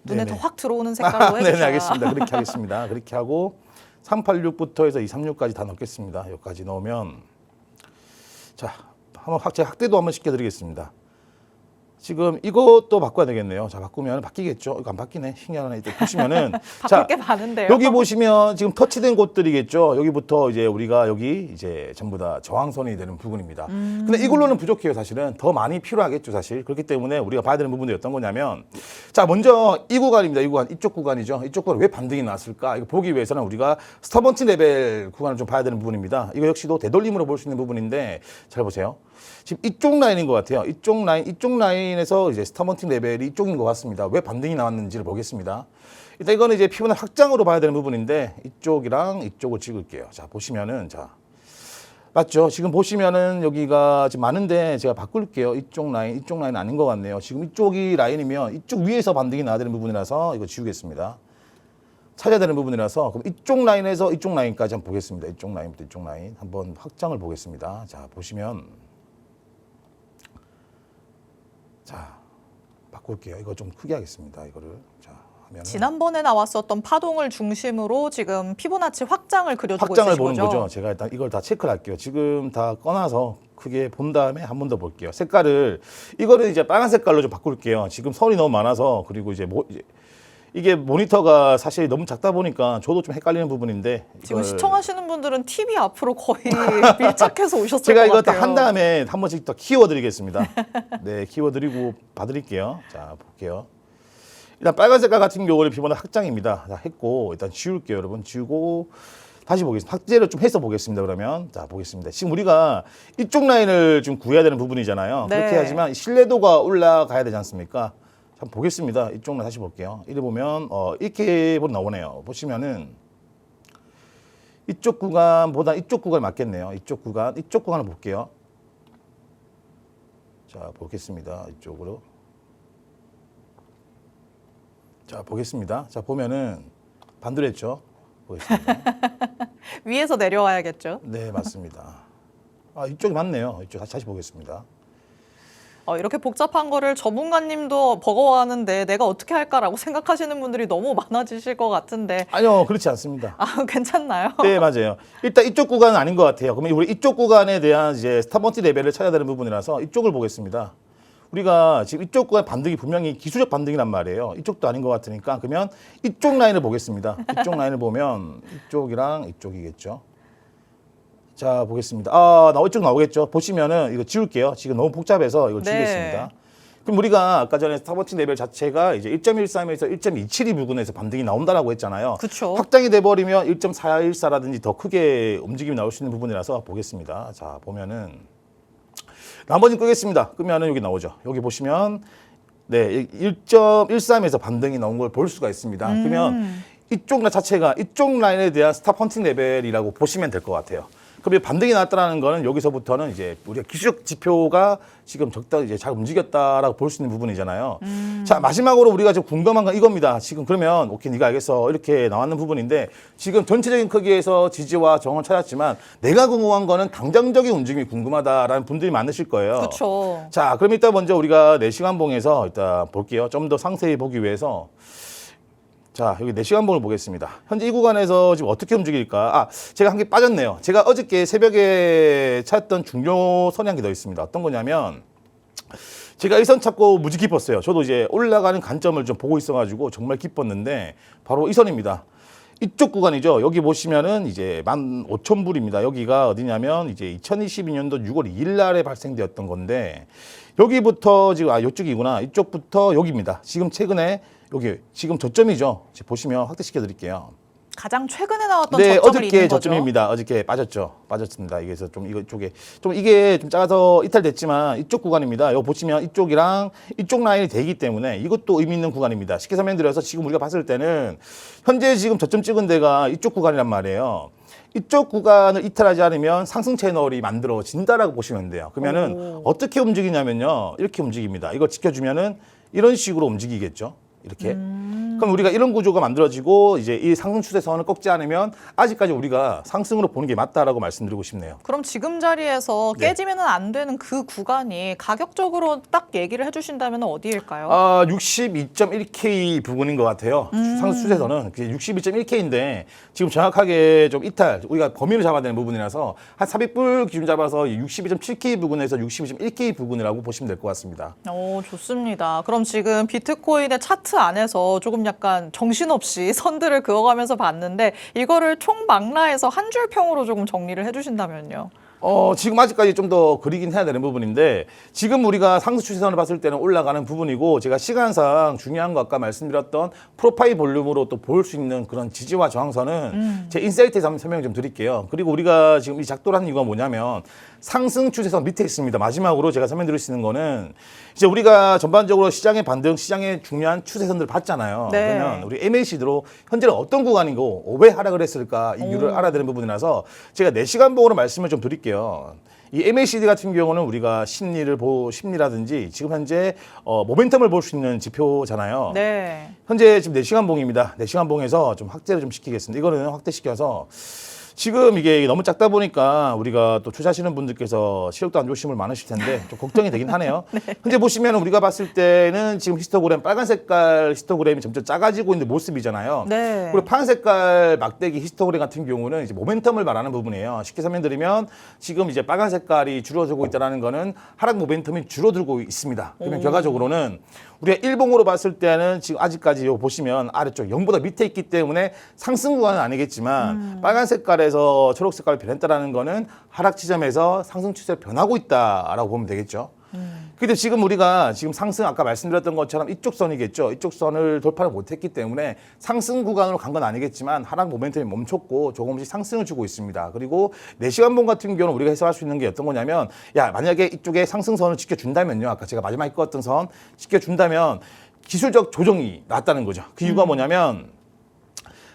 눈에 네네. 더 확 들어오는 색깔로 해주셔야. 네네, 알겠습니다. 그렇게 하겠습니다. 그렇게 하고 386부터 해서 236까지 다 넣겠습니다. 여기까지 넣으면 자, 한번 제가 확대도 한번 시켜드리겠습니다. 지금 이것도 바꿔야 되겠네요. 자, 바꾸면 바뀌겠죠. 이거 안 바뀌네. 신기하네. 이때 보시면은 바꿀 게 많은데요. 여기 보시면 지금 터치된 곳들이겠죠. 여기부터 이제 우리가 여기 이제 전부 다 저항선이 되는 부분입니다. 근데 이걸로는 부족해요. 사실은 더 많이 필요하겠죠. 사실 그렇기 때문에 우리가 봐야 되는 부분이 어떤 거냐면, 자, 먼저 이 구간입니다. 이 구간, 이쪽 구간이죠. 이쪽 구간 왜 반등이 나왔을까? 이거 보기 위해서는 우리가 스탑워치 레벨 구간을 좀 봐야 되는 부분입니다. 이거 역시도 되돌림으로 볼 수 있는 부분인데, 잘 보세요. 지금 이쪽 라인인 것 같아요. 이쪽 라인에서 이제 스탑워치 레벨이 이쪽인 것 같습니다. 왜 반등이 나왔는지를 보겠습니다. 일단 이거는 이제 피보나 확장으로 봐야 되는 부분인데, 이쪽이랑 이쪽을 찍을게요. 자, 보시면은, 자, 맞죠? 지금 보시면은 여기가 지금 많은데 제가 바꿀게요. 이쪽 라인 아닌 것 같네요. 지금 이쪽이 라인이면 이쪽 위에서 반등이 나야 되는 부분이라서 이거 지우겠습니다. 찾아야 되는 부분이라서, 그럼 이쪽 라인에서 이쪽 라인까지 한번 보겠습니다. 이쪽 라인부터 이쪽 라인 한번 확장을 보겠습니다. 자, 보시면, 자, 바꿀게요. 이거 좀 크게 하겠습니다. 이거를. 자, 하면은 지난번에 나왔었던 파동을 중심으로 지금 피보나치 확장을 그려주고 확장을 있으신 보는 거죠? 거죠. 제가 일단 이걸 다 체크를 할게요. 지금 다 꺼놔서 크게 본 다음에 한 번 더 볼게요. 색깔을, 이거를 이제 빨간 색깔로 좀 바꿀게요. 지금 선이 너무 많아서, 그리고 이제 이게 모니터가 사실 너무 작다 보니까 저도 좀 헷갈리는 부분인데, 지금 이걸 시청하시는 분들은 TV 앞으로 거의 밀착해서 오셨을 제가 것 이거 같아요. 딱 한 다음에 한 번씩 더 키워드리겠습니다. 네, 키워드리고 봐드릴게요. 자, 볼게요. 일단 빨간 색깔 같은 경우는 피보나 확장입니다. 자, 했고 일단 지울게요, 여러분. 지우고 다시 보겠습니다. 확대를 좀 해서 보겠습니다. 그러면 자, 보겠습니다. 지금 우리가 이쪽 라인을 좀 구해야 되는 부분이잖아요. 네. 그렇게 하지만 신뢰도가 올라가야 되지 않습니까? 자, 보겠습니다. 이쪽 라인 다시 볼게요. 이래 보면 이렇게 나오네요. 보시면은 이쪽 구간보다 이쪽 구간이 맞겠네요. 이쪽 구간을 볼게요. 자, 보겠습니다. 이쪽으로. 자, 보겠습니다. 자, 보면은 반대로 했죠. 보겠습니다. 위에서 내려와야겠죠. 네, 맞습니다. 아, 이쪽이 맞네요. 이쪽 다시 보겠습니다. 이렇게 복잡한 거를 전문가님도 버거워하는데 내가 어떻게 할까라고 생각하시는 분들이 너무 많아지실 것 같은데, 아니요, 그렇지 않습니다. 괜찮나요? 네, 맞아요. 일단 이쪽 구간은 아닌 것 같아요. 그러면 우리 이쪽 구간에 대한 이제 스탑워치 레벨을 찾아야 되는 부분이라서 이쪽을 보겠습니다. 우리가 지금 이쪽 구간 반등이 분명히 기술적 반등이란 말이에요. 이쪽도 아닌 것 같으니까, 그러면 이쪽 라인을 보겠습니다. 이쪽 라인을 보면 이쪽이랑 이쪽이겠죠. 자, 보겠습니다. 이쪽 나오겠죠. 보시면은 이거 지울게요. 지금 너무 복잡해서 이걸 네. 지우겠습니다. 그럼 우리가 아까 전에 스탑워치 레벨 자체가 이제 1.13에서 1.272 부근에서 반등이 나온다라고 했잖아요. 그쵸. 확장이 돼버리면 1.414라든지 더 크게 움직임이 나올 수 있는 부분이라서 보겠습니다. 자, 보면은 나머지는 끄겠습니다. 끄면은 여기 나오죠. 여기 보시면 네, 1.13에서 반등이 나온 걸 볼 수가 있습니다. 그러면 이쪽 라인 자체가 이쪽 라인에 대한 스탑 헌팅 레벨이라고 보시면 될 것 같아요. 그럼 반등이 나왔다는 거는 여기서부터는 이제 우리가 기술적 지표가 지금 적당히 이제 잘 움직였다라고 볼 수 있는 부분이잖아요. 자, 마지막으로 우리가 지금 궁금한 건 이겁니다. 지금 그러면 오케이, 네가 알겠어, 이렇게 나왔는 부분인데, 지금 전체적인 크기에서 지지와 저항을 찾았지만 내가 궁금한 거는 당장적인 움직임이 궁금하다라는 분들이 많으실 거예요. 그렇죠. 자, 그럼 일단 먼저 우리가 4시간 봉에서 일단 볼게요. 좀 더 상세히 보기 위해서. 자, 여기 4시간 봉을 보겠습니다. 현재 이 구간에서 지금 어떻게 움직일까? 제가 한 개 빠졌네요. 제가 어저께 새벽에 찾았던 중요 선이 한 개 더 있습니다. 어떤 거냐면, 제가 이 선 찾고 무지 기뻤어요. 저도 이제 올라가는 관점을 좀 보고 있어가지고 정말 기뻤는데, 바로 이 선입니다. 이쪽 구간이죠. 여기 보시면은 이제 15,000불입니다. 여기가 어디냐면 이제 2022년도 6월 2일 날에 발생되었던 건데, 여기부터 지금 이쪽이구나. 이쪽부터 여기입니다. 지금 최근에 여기 지금 저점이죠. 지금 보시면 확대시켜 드릴게요. 가장 최근에 나왔던 네, 저점을 어저께 있는 거죠. 저점입니다. 어저께 빠졌습니다. 이게서 좀 이쪽에 좀 이게 좀 작아서 이탈됐지만 이쪽 구간입니다. 이거 보시면 이쪽이랑 이쪽 라인이 되기 때문에 이것도 의미 있는 구간입니다. 쉽게 설명드려서 지금 우리가 봤을 때는 현재 지금 저점 찍은 데가 이쪽 구간이란 말이에요. 이쪽 구간을 이탈하지 않으면 상승 채널이 만들어진다라고 보시면 돼요. 그러면은 어떻게 움직이냐면요, 이렇게 움직입니다. 이걸 지켜주면은 이런 식으로 움직이겠죠. 이렇게. 그럼 우리가 이런 구조가 만들어지고 이제 이 상승 추세선을 꺾지 않으면 아직까지 우리가 상승으로 보는 게 맞다라고 말씀드리고 싶네요. 그럼 지금 자리에서 네. 깨지면 안 되는 그 구간이 가격적으로 딱 얘기를 해주신다면 어디일까요? 62.1K 부근인 것 같아요. 상승 추세선은 62.1K인데 지금 정확하게 좀 이탈, 우리가 범위를 잡아야 되는 부분이라서 한 400불 기준 잡아서 62.7K 부근에서 62.1K 부근이라고 보시면 될 것 같습니다. 오, 좋습니다. 그럼 지금 비트코인의 차트 안에서 조금 약간 정신없이 선들을 그어가면서 봤는데 이거를 총망라해서 한 줄 평으로 조금 정리를 해주신다면요. 지금 아직까지 좀 더 그리긴 해야 되는 부분인데 지금 우리가 상승 추세선을 봤을 때는 올라가는 부분이고 제가 시간상 중요한 거 아까 말씀드렸던 프로파일 볼륨으로 또 볼 수 있는 그런 지지와 저항선은 제 인사이트에서 한번 설명 좀 드릴게요. 그리고 우리가 지금 이 작도를 하는 이유가 뭐냐면 상승 추세선 밑에 있습니다. 마지막으로 제가 설명드릴 수 있는 거는 이제 우리가 전반적으로 시장의 반등, 시장의 중요한 추세선들을 봤잖아요. 네. 그러면 우리 MACD로 현재는 어떤 구간이고 왜 하락을 했을까 이 이유를 알아야 되는 부분이라서 제가 4시간 봉으로 말씀을 좀 드릴게요. 이 MACD 같은 경우는 우리가 심리라든지 지금 현재 모멘텀을 볼 수 있는 지표잖아요. 네. 현재 지금 4시간 봉입니다. 4시간 봉에서 좀 확대를 좀 시키겠습니다. 이거는 확대시켜서 지금 이게 너무 작다 보니까 우리가 또 투자하시는 분들께서 시력도 안 좋으신 분 많으실 텐데 좀 걱정이 되긴 하네요. 네. 현재 보시면 우리가 봤을 때는 지금 히스토그램 빨간 색깔 히스토그램이 점점 작아지고 있는 모습이잖아요. 네. 그리고 파란 색깔 막대기 히스토그램 같은 경우는 이제 모멘텀을 말하는 부분이에요. 쉽게 설명드리면 지금 이제 빨간 색깔이 줄어들고 있다는 거는 하락 모멘텀이 줄어들고 있습니다. 그러면 결과적으로는 우리가 일봉으로 봤을 때는 지금 아직까지 요 보시면 아래쪽 0보다 밑에 있기 때문에 상승 구간은 아니겠지만 빨간 색깔에서 초록 색깔로 변했다는 거는 하락 지점에서 상승 추세로 변하고 있다라고 보면 되겠죠. 근데 지금 우리가 지금 상승 아까 말씀드렸던 것처럼 이쪽 선이겠죠. 이쪽 선을 돌파를 못했기 때문에 상승 구간으로 간 건 아니겠지만 하락 모멘텀이 멈췄고 조금씩 상승을 주고 있습니다. 그리고 4시간 봉 같은 경우는 우리가 해석할 수 있는 게 어떤 거냐면 야 만약에 이쪽에 상승선을 지켜준다면요. 아까 제가 마지막에 껐던 선 지켜준다면 기술적 조정이 났다는 거죠. 그 이유가 뭐냐면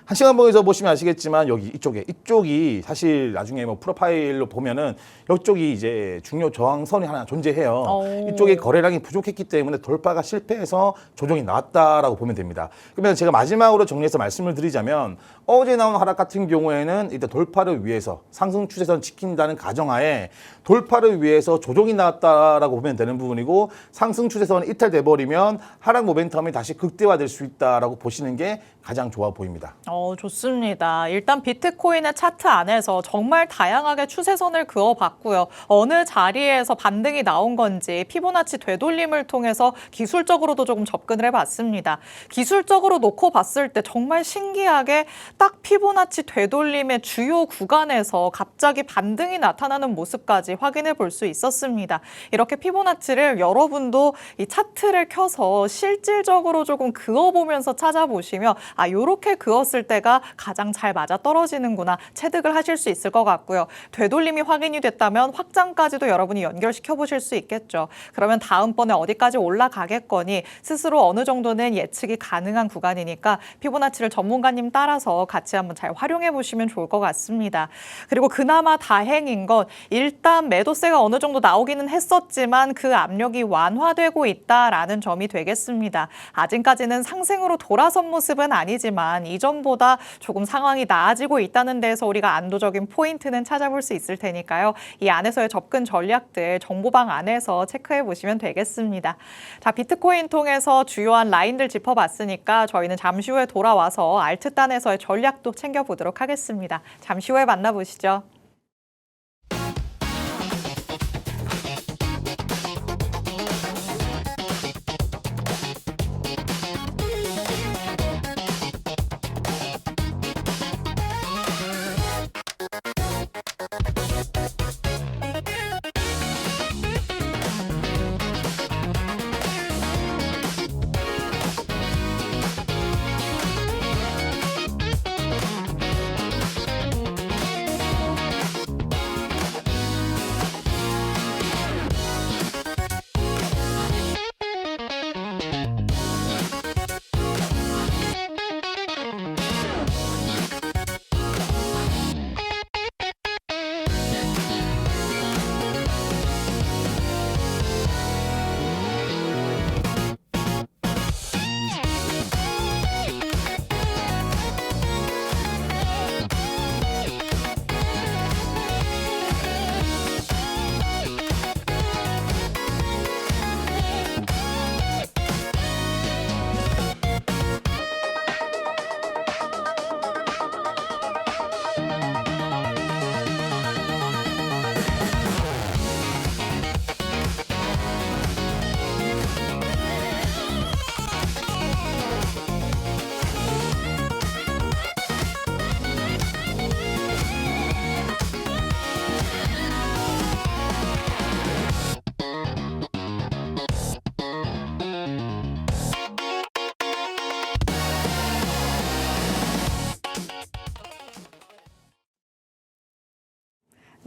1시간 봉에서 보시면 아시겠지만 여기 이쪽이 사실 나중에 뭐 프로파일로 보면은 이쪽이 이제 중요 저항선이 하나 존재해요. 이쪽에 거래량이 부족했기 때문에 돌파가 실패해서 조정이 나왔다라고 보면 됩니다. 그러면 제가 마지막으로 정리해서 말씀을 드리자면 어제 나온 하락 같은 경우에는 일단 돌파를 위해서 상승 추세선 지킨다는 가정하에 돌파를 위해서 조정이 나왔다라고 보면 되는 부분이고 상승 추세선이 이탈돼 버리면 하락 모멘텀이 다시 극대화될 수 있다라고 보시는 게 가장 좋아 보입니다. 좋습니다. 일단 비트코인의 차트 안에서 정말 다양하게 추세선을 그어봤고요. 어느 자리에서 반등이 나온 건지 피보나치 되돌림을 통해서 기술적으로도 조금 접근을 해봤습니다. 기술적으로 놓고 봤을 때 정말 신기하게 딱 피보나치 되돌림의 주요 구간에서 갑자기 반등이 나타나는 모습까지 확인해 볼 수 있었습니다. 이렇게 피보나치를 여러분도 이 차트를 켜서 실질적으로 조금 그어보면서 찾아보시면 요렇게 그었을 때가 가장 잘 맞아 떨어지는구나 체득을 하실 수 있을 것 같고요. 되돌림이 확인이 됐다면 확장까지도 여러분이 연결시켜 보실 수 있겠죠. 그러면 다음번에 어디까지 올라가겠거니 스스로 어느 정도는 예측이 가능한 구간이니까 피보나치를 전문가님 따라서 같이 한번 잘 활용해 보시면 좋을 것 같습니다. 그리고 그나마 다행인 건 일단 매도세가 어느 정도 나오기는 했었지만 그 압력이 완화되고 있다라는 점이 되겠습니다. 아직까지는 상승으로 돌아선 모습은 아니지만 이전보다 조금 상황이 나아지고 있다는 데서 우리가 안도적인 포인트는 찾아볼 수 있을 테니까요. 이 안에서의 접근 전략들 정보방 안에서 체크해 보시면 되겠습니다. 자, 비트코인 통해서 주요한 라인들 짚어봤으니까 저희는 잠시 후에 돌아와서 알트단에서의 전략도 챙겨보도록 하겠습니다. 잠시 후에 만나보시죠.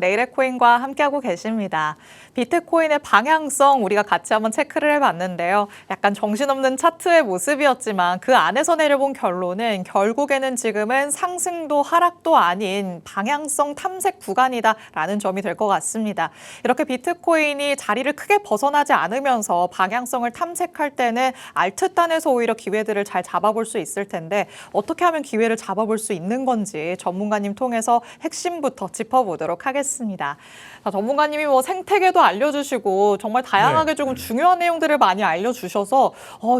내일의 코인과 함께하고 계십니다. 비트코인의 방향성 우리가 같이 한번 체크를 해봤는데요. 약간 정신없는 차트의 모습이었지만 그 안에서 내려본 결론은 결국에는 지금은 상승도 하락도 아닌 방향성 탐색 구간이다라는 점이 될 것 같습니다. 이렇게 비트코인이 자리를 크게 벗어나지 않으면서 방향성을 탐색할 때는 알트단에서 오히려 기회들을 잘 잡아볼 수 있을 텐데 어떻게 하면 기회를 잡아볼 수 있는 건지 전문가님 통해서 핵심부터 짚어보도록 하겠습니다. 자, 전문가님이 뭐 생태계도 알려주시고 정말 다양하게 조금 중요한 내용들을 많이 알려주셔서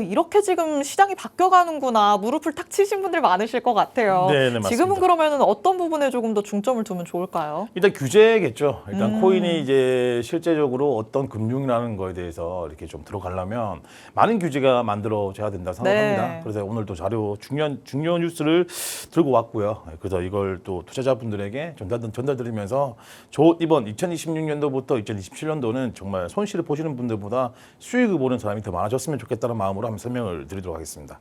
이렇게 지금 시장이 바뀌어가는구나 무릎을 탁 치신 분들 많으실 것 같아요. 네, 맞습니다. 지금은 그러면 어떤 부분에 조금 더 중점을 두면 좋을까요? 일단 규제겠죠. 일단 코인이 이제 실제적으로 어떤 금융이라는 거에 대해서 이렇게 좀 들어가려면 많은 규제가 만들어져야 된다 생각합니다. 네. 그래서 오늘 또 자료 중요한 뉴스를 들고 왔고요. 그래서 이걸 또 투자자분들에게 전달드리면서 이번 2026년도부터 2027년도는 정말 손실을 보시는 분들보다 수익을 보는 사람이 더 많아졌으면 좋겠다는 마음으로 한번 설명을 드리도록 하겠습니다.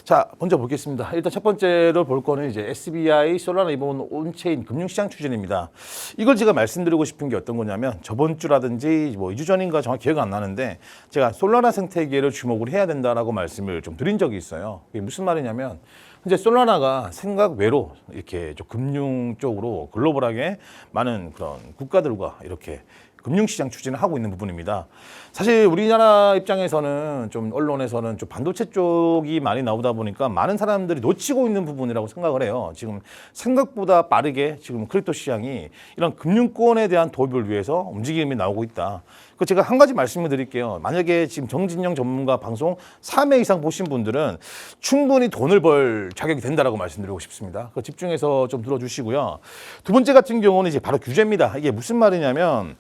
자, 먼저 보겠습니다. 일단 첫 번째로 볼 거는 이제 SBI 솔라나 이번 온체인 금융시장 추진입니다. 이걸 제가 말씀드리고 싶은 게 어떤 거냐면 저번 주라든지 뭐 2주 전인가 정확히 기억이 안 나는데 제가 솔라나 생태계를 주목을 해야 된다라고 말씀을 좀 드린 적이 있어요. 이게 무슨 말이냐면 이제 솔라나가 생각 외로 이렇게 좀 금융 쪽으로 글로벌하게 많은 그런 국가들과 이렇게 금융시장 추진을 하고 있는 부분입니다. 사실 우리나라 입장에서는 좀 언론에서는 좀 반도체 쪽이 많이 나오다 보니까 많은 사람들이 놓치고 있는 부분이라고 생각을 해요. 지금 생각보다 빠르게 지금 크립토 시장이 이런 금융권에 대한 도입을 위해서 움직임이 나오고 있다. 그 제가 한 가지 말씀을 드릴게요. 만약에 지금 정진영 전문가 방송 3회 이상 보신 분들은 충분히 돈을 벌 자격이 된다라고 말씀드리고 싶습니다. 그 집중해서 좀 들어주시고요. 두 번째 같은 경우는 이제 바로 규제입니다. 이게 무슨 말이냐면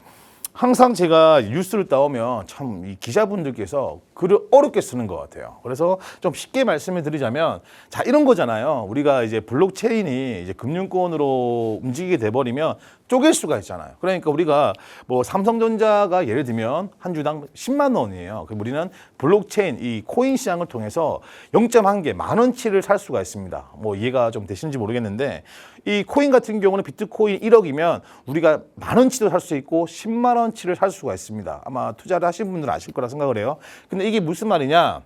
항상 제가 뉴스를 따오면 참 이 기자분들께서 글을 어렵게 쓰는 것 같아요. 그래서 좀 쉽게 말씀을 드리자면 자 이런 거잖아요. 우리가 이제 블록체인이 이제 금융권으로 움직이게 돼버리면 쪼갤 수가 있잖아요. 그러니까 우리가 뭐 삼성전자가 예를 들면 한 주당 10만 원이에요. 그럼 우리는 블록체인 이 코인 시장을 통해서 0.1개 만 원치를 살 수가 있습니다. 뭐 이해가 좀 되시는지 모르겠는데 이 코인 같은 경우는 비트코인 1억이면 우리가 만 원치도 살 수 있고 10만 원치를 살 수가 있습니다. 아마 투자를 하신 분들은 아실 거라 생각을 해요. 근데 이게 무슨 말이냐?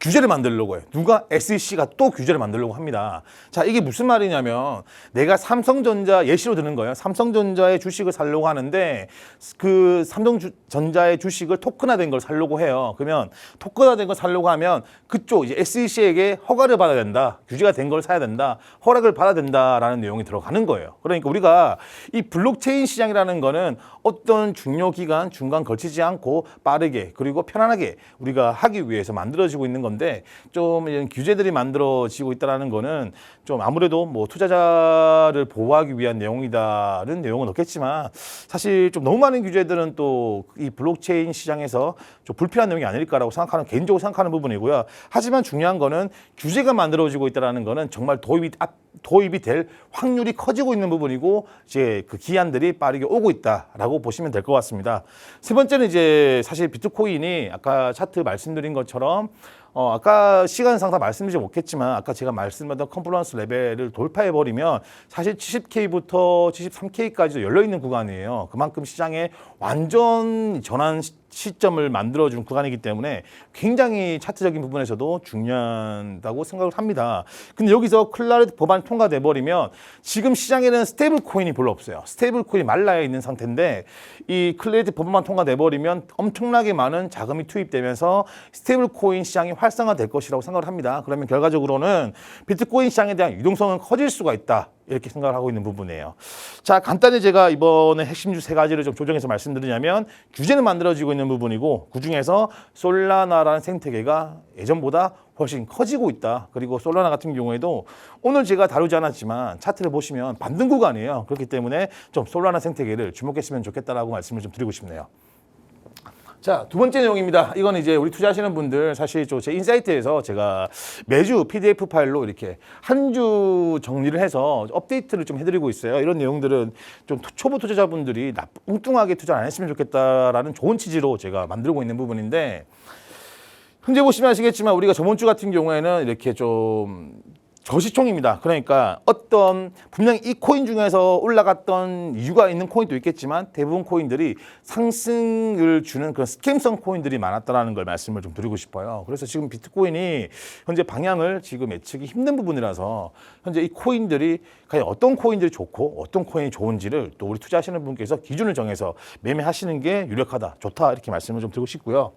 규제를 만들려고 해요. 누가? SEC가 또 규제를 만들려고 합니다. 자, 이게 무슨 말이냐면 내가 삼성전자 예시로 드는 거예요. 삼성전자의 주식을 사려고 하는데 그 삼성전자의 주식을 토큰화된 걸 사려고 해요. 그러면 토큰화된 걸 사려고 하면 그쪽 이제 SEC에게 허가를 받아야 된다. 규제가 된 걸 사야 된다. 허락을 받아야 된다라는 내용이 들어가는 거예요. 그러니까 우리가 이 블록체인 시장이라는 거는 어떤 중요 기간 중간 걸치지 않고 빠르게 그리고 편안하게 우리가 하기 위해서 만들어지고 있는 건데 좀 이런 규제들이 만들어지고 있다는 거는 좀 아무래도 뭐 투자자를 보호하기 위한 내용이다는 내용은 없겠지만 사실 좀 너무 많은 규제들은 또 이 블록체인 시장에서 좀 불필요한 내용이 아닐까라고 생각하는 개인적으로 생각하는 부분이고요. 하지만 중요한 거는 규제가 만들어지고 있다는 거는 정말 도입이 될 확률이 커지고 있는 부분이고 이제 그 기한들이 빠르게 오고 있다라고 보시면 될 것 같습니다. 세 번째는 이제 사실 비트코인이 아까 차트 말씀드린 것처럼 아까 시간상 다 말씀드리지 못했지만 아까 제가 말씀드렸던 컴플라이언스 레벨을 돌파해버리면 사실 70K부터 73K까지도 열려있는 구간이에요. 그만큼 시장에 완전 전환 시점을 만들어준 구간이기 때문에 굉장히 차트적인 부분에서도 중요하다고 생각을 합니다. 근데 여기서 클라리티 법안이 통과돼 버리면 지금 시장에는 스테이블 코인이 별로 없어요. 스테이블 코인이 말라야 있는 상태인데 이 클라리티 법안만 통과돼 버리면 엄청나게 많은 자금이 투입되면서 스테이블 코인 시장이 활성화될 것이라고 생각을 합니다. 그러면 결과적으로는 비트코인 시장에 대한 유동성은 커질 수가 있다. 이렇게 생각을 하고 있는 부분이에요. 자, 간단히 제가 이번에 핵심주 세 가지를 좀 조정해서 말씀드리냐면 규제는 만들어지고 있는 부분이고 그중에서 솔라나라는 생태계가 예전보다 훨씬 커지고 있다. 그리고 솔라나 같은 경우에도 오늘 제가 다루지 않았지만 차트를 보시면 반등 구간이에요. 그렇기 때문에 좀 솔라나 생태계를 주목했으면 좋겠다라고 말씀을 좀 드리고 싶네요. 자, 두 번째 내용입니다. 이건 이제 우리 투자하시는 분들 사실 제 인사이트에서 제가 매주 PDF 파일로 이렇게 한 주 정리를 해서 업데이트를 좀 해드리고 있어요. 이런 내용들은 좀 초보 투자자분들이 엉뚱하게 투자를 안 했으면 좋겠다라는 좋은 취지로 제가 만들고 있는 부분인데 현재 보시면 아시겠지만 우리가 저번 주 같은 경우에는 이렇게 좀 저시총입니다. 그러니까 어떤 분명히 이 코인 중에서 올라갔던 이유가 있는 코인도 있겠지만 대부분 코인들이 상승을 주는 그런 스캠성 코인들이 많았다라는 걸 말씀을 좀 드리고 싶어요. 그래서 지금 비트코인이 현재 방향을 지금 예측이 힘든 부분이라서 현재 이 코인들이 과연 어떤 코인들이 좋고 어떤 코인이 좋은지를 또 우리 투자하시는 분께서 기준을 정해서 매매하시는 게 유력하다, 좋다 이렇게 말씀을 좀 드리고 싶고요.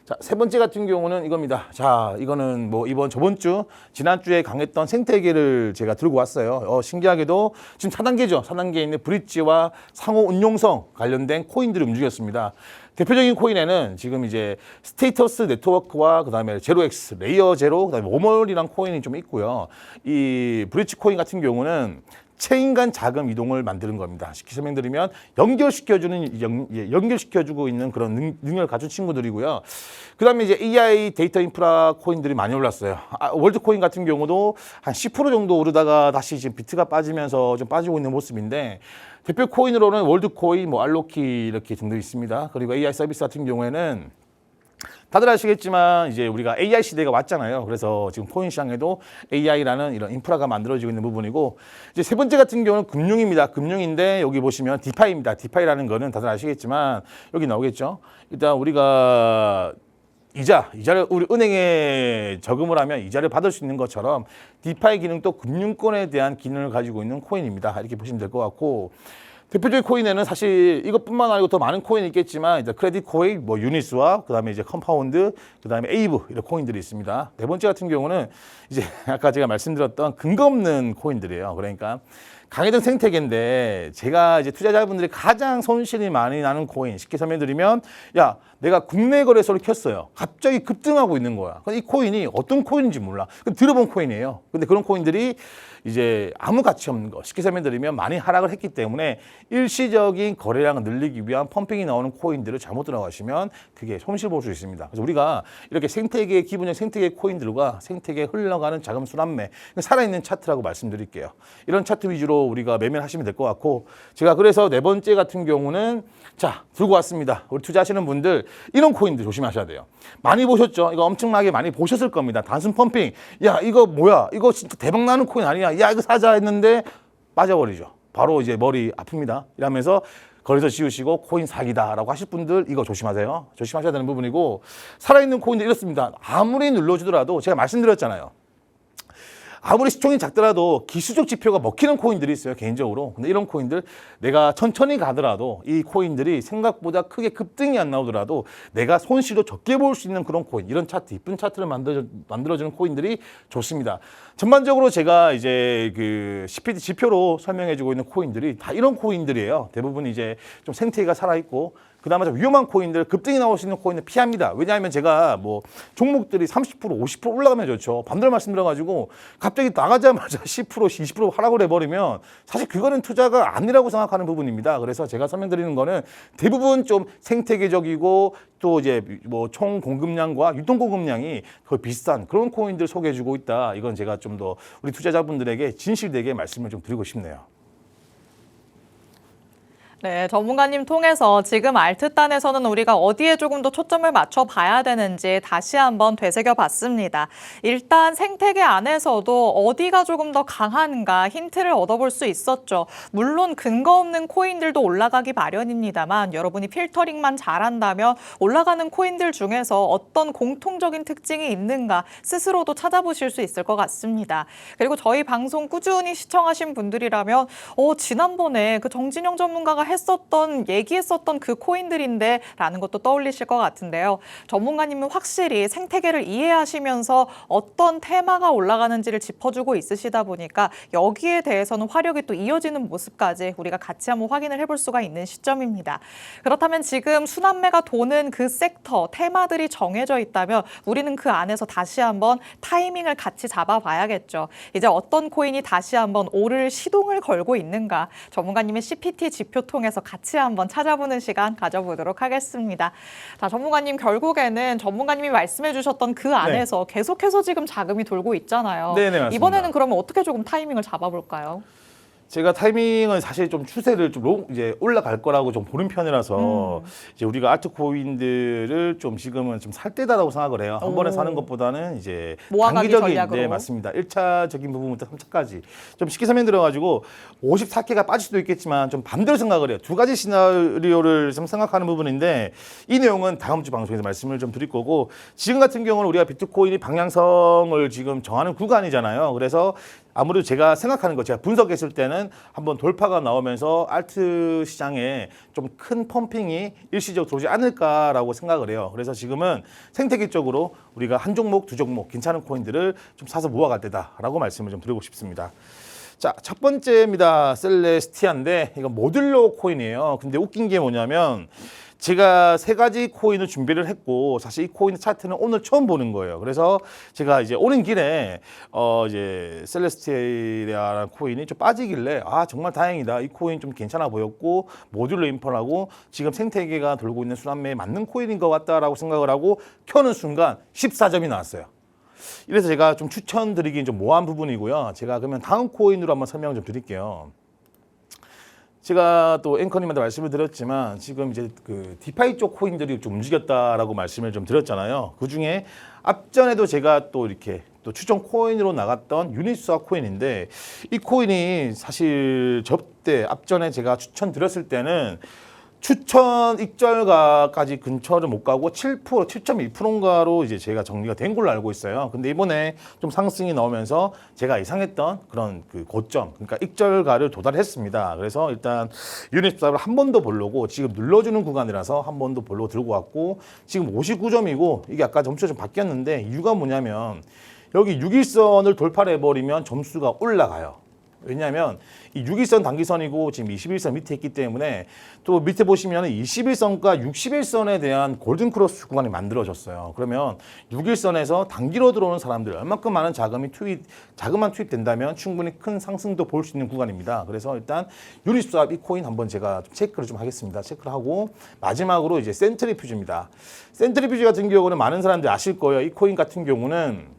자, 세 번째 같은 경우는 이겁니다. 자, 이거는 뭐 저번 주, 지난주에 강했던 생태계를 제가 들고 왔어요. 신기하게도 지금 4단계죠. 4단계에 있는 브릿지와 상호 운용성 관련된 코인들이 움직였습니다. 대표적인 코인에는 지금 이제 스테이터스 네트워크와 그다음에 제로엑스, 레이어 제로, 그다음에 오멀이란 코인이 좀 있고요. 이 브릿지 코인 같은 경우는 체인 간 자금 이동을 만드는 겁니다. 쉽게 설명드리면 연결시켜주고 있는 그런 능력을 갖춘 친구들이고요. 그다음에 이제 AI 데이터 인프라 코인들이 많이 올랐어요. 월드코인 같은 경우도 한 10% 정도 오르다가 다시 지금 비트가 빠지면서 좀 빠지고 있는 모습인데 대표 코인으로는 월드코인, 뭐 알로키 이렇게 등도 있습니다. 그리고 AI 서비스 같은 경우에는 다들 아시겠지만 이제 우리가 AI 시대가 왔잖아요. 그래서 지금 코인 시장에도 AI라는 이런 인프라가 만들어지고 있는 부분이고 이제 세 번째 같은 경우는 금융입니다. 금융인데 여기 보시면 디파이입니다. 디파이라는 거는 다들 아시겠지만 여기 나오겠죠. 일단 우리가 이자를 우리 은행에 저금을 하면 이자를 받을 수 있는 것처럼 디파이 기능도 금융권에 대한 기능을 가지고 있는 코인입니다. 이렇게 보시면 될 것 같고 대표적인 코인에는 사실 이것뿐만 아니고 더 많은 코인이 있겠지만 이제 크레딧 코인, 뭐 유니스와 그다음에 이제 컴파운드, 그다음에 에이브 이런 코인들이 있습니다. 네 번째 같은 경우는 이제 아까 제가 말씀드렸던 근거 없는 코인들이에요. 그러니까 강해등 생태계인데 제가 이제 투자자분들이 가장 손실이 많이 나는 코인 쉽게 설명드리면 야 내가 국내 거래소를 켰어요. 갑자기 급등하고 있는 거야. 이 코인이 어떤 코인인지 몰라. 들어본 코인이에요. 근데 그런 코인들이 이제 아무 가치 없는 거 쉽게 설명드리면 많이 하락을 했기 때문에 일시적인 거래량을 늘리기 위한 펌핑이 나오는 코인들을 잘못 들어가시면 그게 손실 볼 수 있습니다. 그래서 우리가 이렇게 생태계 기본적 생태계 코인들과 생태계에 흘러가는 자금 순환매 살아있는 차트라고 말씀드릴게요. 이런 차트 위주로 우리가 매매를 하시면 될 것 같고 제가 그래서 네 번째 같은 경우는 자 들고 왔습니다. 우리 투자하시는 분들 이런 코인들 조심하셔야 돼요. 많이 보셨죠? 이거 엄청나게 많이 보셨을 겁니다. 단순 펌핑. 야 이거 뭐야? 이거 진짜 대박 나는 코인 아니야? 야 이거 사자 했는데 빠져버리죠. 바로 이제 머리 아픕니다. 이러면서 거기서 지우시고 코인 사기다라고 하실 분들 이거 조심하세요. 조심하셔야 되는 부분이고 살아있는 코인들 이렇습니다. 아무리 눌러주더라도 제가 말씀드렸잖아요. 아무리 시총이 작더라도 기술적 지표가 먹히는 코인들이 있어요, 개인적으로. 근데 이런 코인들 내가 천천히 가더라도 이 코인들이 생각보다 크게 급등이 안 나오더라도 내가 손실도 적게 볼 수 있는 그런 코인, 이런 차트, 이쁜 차트를 만들어주는 코인들이 좋습니다. 전반적으로 제가 이제 그 CPT 지표로 설명해주고 있는 코인들이 다 이런 코인들이에요. 대부분 이제 좀 생태계가 살아있고 그다음에 좀 위험한 코인들, 급등이 나올 수 있는 코인을 피합니다. 왜냐하면 제가 뭐 종목들이 30%, 50% 올라가면 좋죠. 반대로 말씀드려가지고 갑자기 나가자마자 10%, 20% 하락을 해버리면 사실 그거는 투자가 아니라고 생각하는 부분입니다. 그래서 제가 설명드리는 거는 대부분 좀 생태계적이고 또 이제 뭐 총 공급량과 유통 공급량이 거의 비슷한 그런 코인들 소개해주고 있다. 이건 제가 좀 더 우리 투자자분들에게 진실되게 말씀을 좀 드리고 싶네요. 네, 전문가님 통해서 지금 알트단에서는 우리가 어디에 조금 더 초점을 맞춰 봐야 되는지 다시 한번 되새겨 봤습니다. 일단 생태계 안에서도 어디가 조금 더 강한가 힌트를 얻어볼 수 있었죠. 물론 근거 없는 코인들도 올라가기 마련입니다만 여러분이 필터링만 잘한다면 올라가는 코인들 중에서 어떤 공통적인 특징이 있는가 스스로도 찾아보실 수 있을 것 같습니다. 그리고 저희 방송 꾸준히 시청하신 분들이라면 지난번에 그 정진영 전문가가 얘기했었던 그 코인들인데 라는 것도 떠올리실 것 같은데요. 전문가님은 확실히 생태계를 이해하시면서 어떤 테마가 올라가는지를 짚어주고 있으시다 보니까 여기에 대해서는 화력이 또 이어지는 모습까지 우리가 같이 한번 확인을 해볼 수가 있는 시점입니다. 그렇다면 지금 순환매가 도는 그 섹터, 테마들이 정해져 있다면 우리는 그 안에서 다시 한번 타이밍을 같이 잡아봐야겠죠. 이제 어떤 코인이 다시 한번 오를 시동을 걸고 있는가 전문가님의 CPT 지표 통해서 같이 한번 찾아보는 시간 가져보도록 하겠습니다. 자, 전문가님 결국에는 전문가님이 말씀해 주셨던 그 안에서 계속해서 지금 자금이 돌고 있잖아요. 네네, 맞습니다. 이번에는 그러면 어떻게 조금 타이밍을 잡아볼까요? 제가 타이밍은 사실 좀 추세를 좀 이제 올라갈 거라고 좀 보는 편이라서 이제 우리가 알트코인들을 좀 지금은 좀 살 때다라고 생각을 해요. 한 번에 사는 것보다는 이제 모아가기 단기적인 전략으로. 네, 맞습니다. 1차적인 부분부터 3차까지 좀 쉽게 설명드려가지고 54K가 빠질 수도 있겠지만 좀 반대로 생각을 해요. 두 가지 시나리오를 좀 생각하는 부분인데 이 내용은 다음 주 방송에서 말씀을 좀 드릴 거고 지금 같은 경우는 우리가 비트코인이 방향성을 지금 정하는 구간이잖아요. 그래서 아무래도 제가 생각하는 거, 제가 분석했을 때는 한번 돌파가 나오면서 알트 시장에 좀 큰 펌핑이 일시적으로 들어오지 않을까라고 생각을 해요. 그래서 지금은 생태계 쪽으로 우리가 한 종목, 두 종목 괜찮은 코인들을 좀 사서 모아갈 때다라고 말씀을 좀 드리고 싶습니다. 자, 첫 번째입니다. 셀레스티아인데 이거 모듈러 코인이에요. 근데 웃긴 게 뭐냐면 제가 세 가지 코인을 준비를 했고 사실 이 코인 차트는 오늘 처음 보는 거예요. 그래서 제가 이제 오는 길에 이제 셀레스티아라는 코인이 좀 빠지길래 아 정말 다행이다. 이 코인 좀 괜찮아 보였고 모듈러 인프라고 지금 생태계가 돌고 있는 순환매에 맞는 코인인 것 같다라고 생각을 하고 켜는 순간 14점이 나왔어요. 이래서 제가 좀 추천드리긴 좀 모호한 부분이고요. 제가 그러면 다음 코인으로 한번 설명을 좀 드릴게요. 제가 또 앵커님한테 말씀을 드렸지만 지금 이제 그 디파이 쪽 코인들이 좀 움직였다라고 말씀을 좀 드렸잖아요. 그 중에 앞전에도 제가 또 이렇게 또 추천 코인으로 나갔던 유니스왑 코인인데 이 코인이 사실 접대 앞전에 제가 추천드렸을 때는 추천 익절가까지 근처를 못 가고 7%, 7.2%인가로 이제 제가 정리가 된 걸로 알고 있어요. 근데 이번에 좀 상승이 나오면서 제가 예상했던 그런 그 고점, 그러니까 익절가를 도달했습니다. 그래서 일단 유니스왑을 한 번 더 보려고 지금 눌러주는 구간이라서 한 번 더 보려고 들고 왔고 지금 59점이고 이게 아까 점수가 좀 바뀌었는데 이유가 뭐냐면 여기 6일선을 돌파를 해버리면 점수가 올라가요. 왜냐하면 이 6일선 단기선이고 지금 21선 밑에 있기 때문에 또 밑에 보시면 21선과 61선에 대한 골든크로스 구간이 만들어졌어요. 그러면 6일선에서 단기로 들어오는 사람들 얼마큼 많은 자금만 투입된다면 충분히 큰 상승도 볼 수 있는 구간입니다. 그래서 일단 유니스왑 이 코인 한번 제가 체크를 좀 하겠습니다. 체크를 하고 마지막으로 이제 센트리퓨즈입니다. 센트리퓨즈 같은 경우는 많은 사람들이 아실 거예요. 이 코인 같은 경우는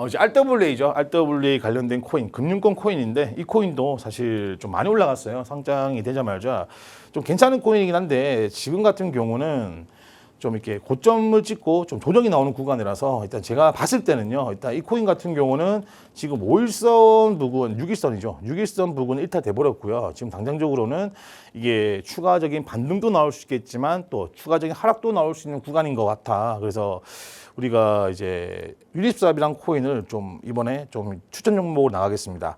이제 RWA죠. RWA 관련된 코인, 금융권 코인인데 이 코인도 사실 좀 많이 올라갔어요. 상장이 되자마자 좀 괜찮은 코인이긴 한데 지금 같은 경우는 좀 이렇게 고점을 찍고 좀 조정이 나오는 구간이라서 일단 제가 봤을 때는요. 일단 이 코인 같은 경우는 지금 5일선 부근, 6일선이죠. 6일선 부근 일탈돼 버렸고요. 지금 당장적으로는 이게 추가적인 반등도 나올 수 있겠지만 또 추가적인 하락도 나올 수 있는 구간인 것 같아. 그래서 우리가 이제 유니스왑이랑 코인을 좀 이번에 좀 추천 종목으로 나가겠습니다.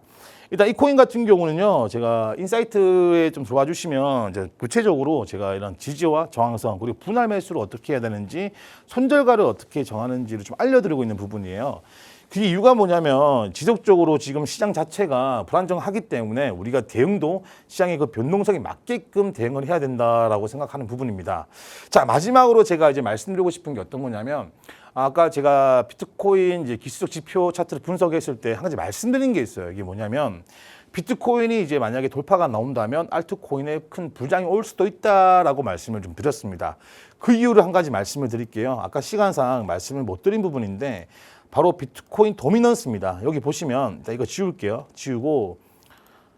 일단 이 코인 같은 경우는요, 제가 인사이트에 좀 들어와 주시면 이제 구체적으로 제가 이런 지지와 저항성 그리고 분할 매수를 어떻게 해야 되는지 손절가를 어떻게 정하는지를 좀 알려드리고 있는 부분이에요. 그 이유가 뭐냐면 지속적으로 지금 시장 자체가 불안정하기 때문에 우리가 대응도 시장의 그 변동성에 맞게끔 대응을 해야 된다라고 생각하는 부분입니다. 자, 마지막으로 제가 이제 말씀드리고 싶은 게 어떤 거냐면 아까 제가 비트코인 이제 기술적 지표 차트를 분석했을 때 한 가지 말씀드린 게 있어요. 이게 뭐냐면 비트코인이 이제 만약에 돌파가 나온다면 알트코인에 큰 불장이 올 수도 있다라고 말씀을 좀 드렸습니다. 그 이유를 한 가지 말씀을 드릴게요. 아까 시간상 말씀을 못 드린 부분인데 바로 비트코인 도미넌스입니다. 여기 보시면 일단 이거 지울게요. 지우고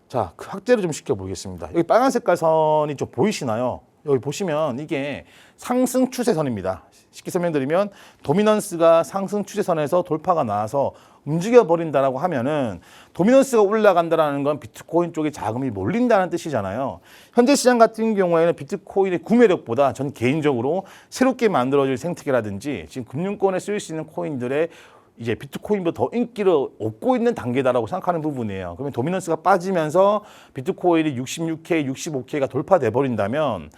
자, 그 확대를 좀 시켜 보겠습니다. 여기 빨간 색깔 선이 좀 보이시나요? 여기 보시면 이게 상승 추세선입니다. 쉽게 설명드리면 도미넌스가 상승 추세선에서 돌파가 나와서 움직여 버린다라고 하면은 도미넌스가 올라간다라는 건 비트코인 쪽에 자금이 몰린다는 뜻이잖아요. 현재 시장 같은 경우에는 비트코인의 구매력보다 전 개인적으로 새롭게 만들어질 생태계라든지 지금 금융권에 쓰일 수 있는 코인들의 이제 비트코인보다 더 인기를 얻고 있는 단계다라고 생각하는 부분이에요. 그러면 도미넌스가 빠지면서 비트코인이 66K, 65K가 돌파돼 버린다면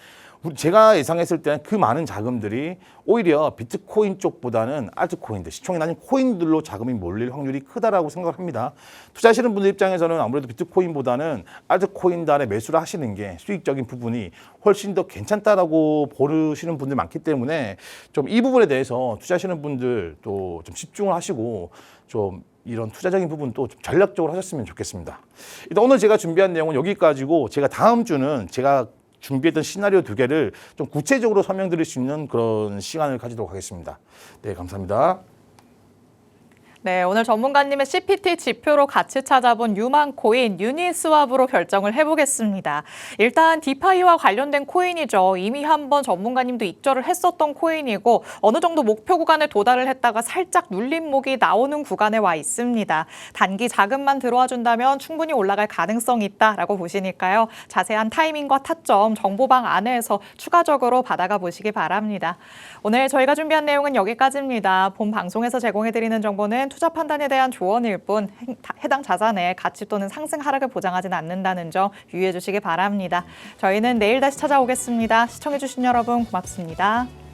제가 예상했을 때는 그 많은 자금들이 오히려 비트코인 쪽보다는 알트코인들, 시총이 낮은 코인들로 자금이 몰릴 확률이 크다라고 생각을 합니다. 투자하시는 분들 입장에서는 아무래도 비트코인보다는 알트코인단에 매수를 하시는 게 수익적인 부분이 훨씬 더 괜찮다라고 보시는 분들 많기 때문에 좀 이 부분에 대해서 투자하시는 분들 또 좀 집중을 하시고 좀 이런 투자적인 부분도 좀 전략적으로 하셨으면 좋겠습니다. 일단 오늘 제가 준비한 내용은 여기까지고 제가 다음 주는 제가 준비했던 시나리오 2개를 좀 구체적으로 설명드릴 수 있는 그런 시간을 가지도록 하겠습니다. 네, 감사합니다. 네, 오늘 전문가님의 CPT 지표로 같이 찾아본 유망 코인 유니스왑으로 결정을 해보겠습니다. 일단 디파이와 관련된 코인이죠. 이미 한번 전문가님도 익절을 했었던 코인이고 어느 정도 목표 구간에 도달을 했다가 살짝 눌림목이 나오는 구간에 와 있습니다. 단기 자금만 들어와 준다면 충분히 올라갈 가능성이 있다라고 보시니까요. 자세한 타이밍과 타점 정보방 안에서 추가적으로 받아가 보시기 바랍니다. 오늘 저희가 준비한 내용은 여기까지입니다. 본 방송에서 제공해드리는 정보는 투자 판단에 대한 조언일 뿐 해당 자산의 가치 또는 상승 하락을 보장하지는 않는다는 점 유의해 주시기 바랍니다. 저희는 내일 다시 찾아오겠습니다. 시청해 주신 여러분 고맙습니다.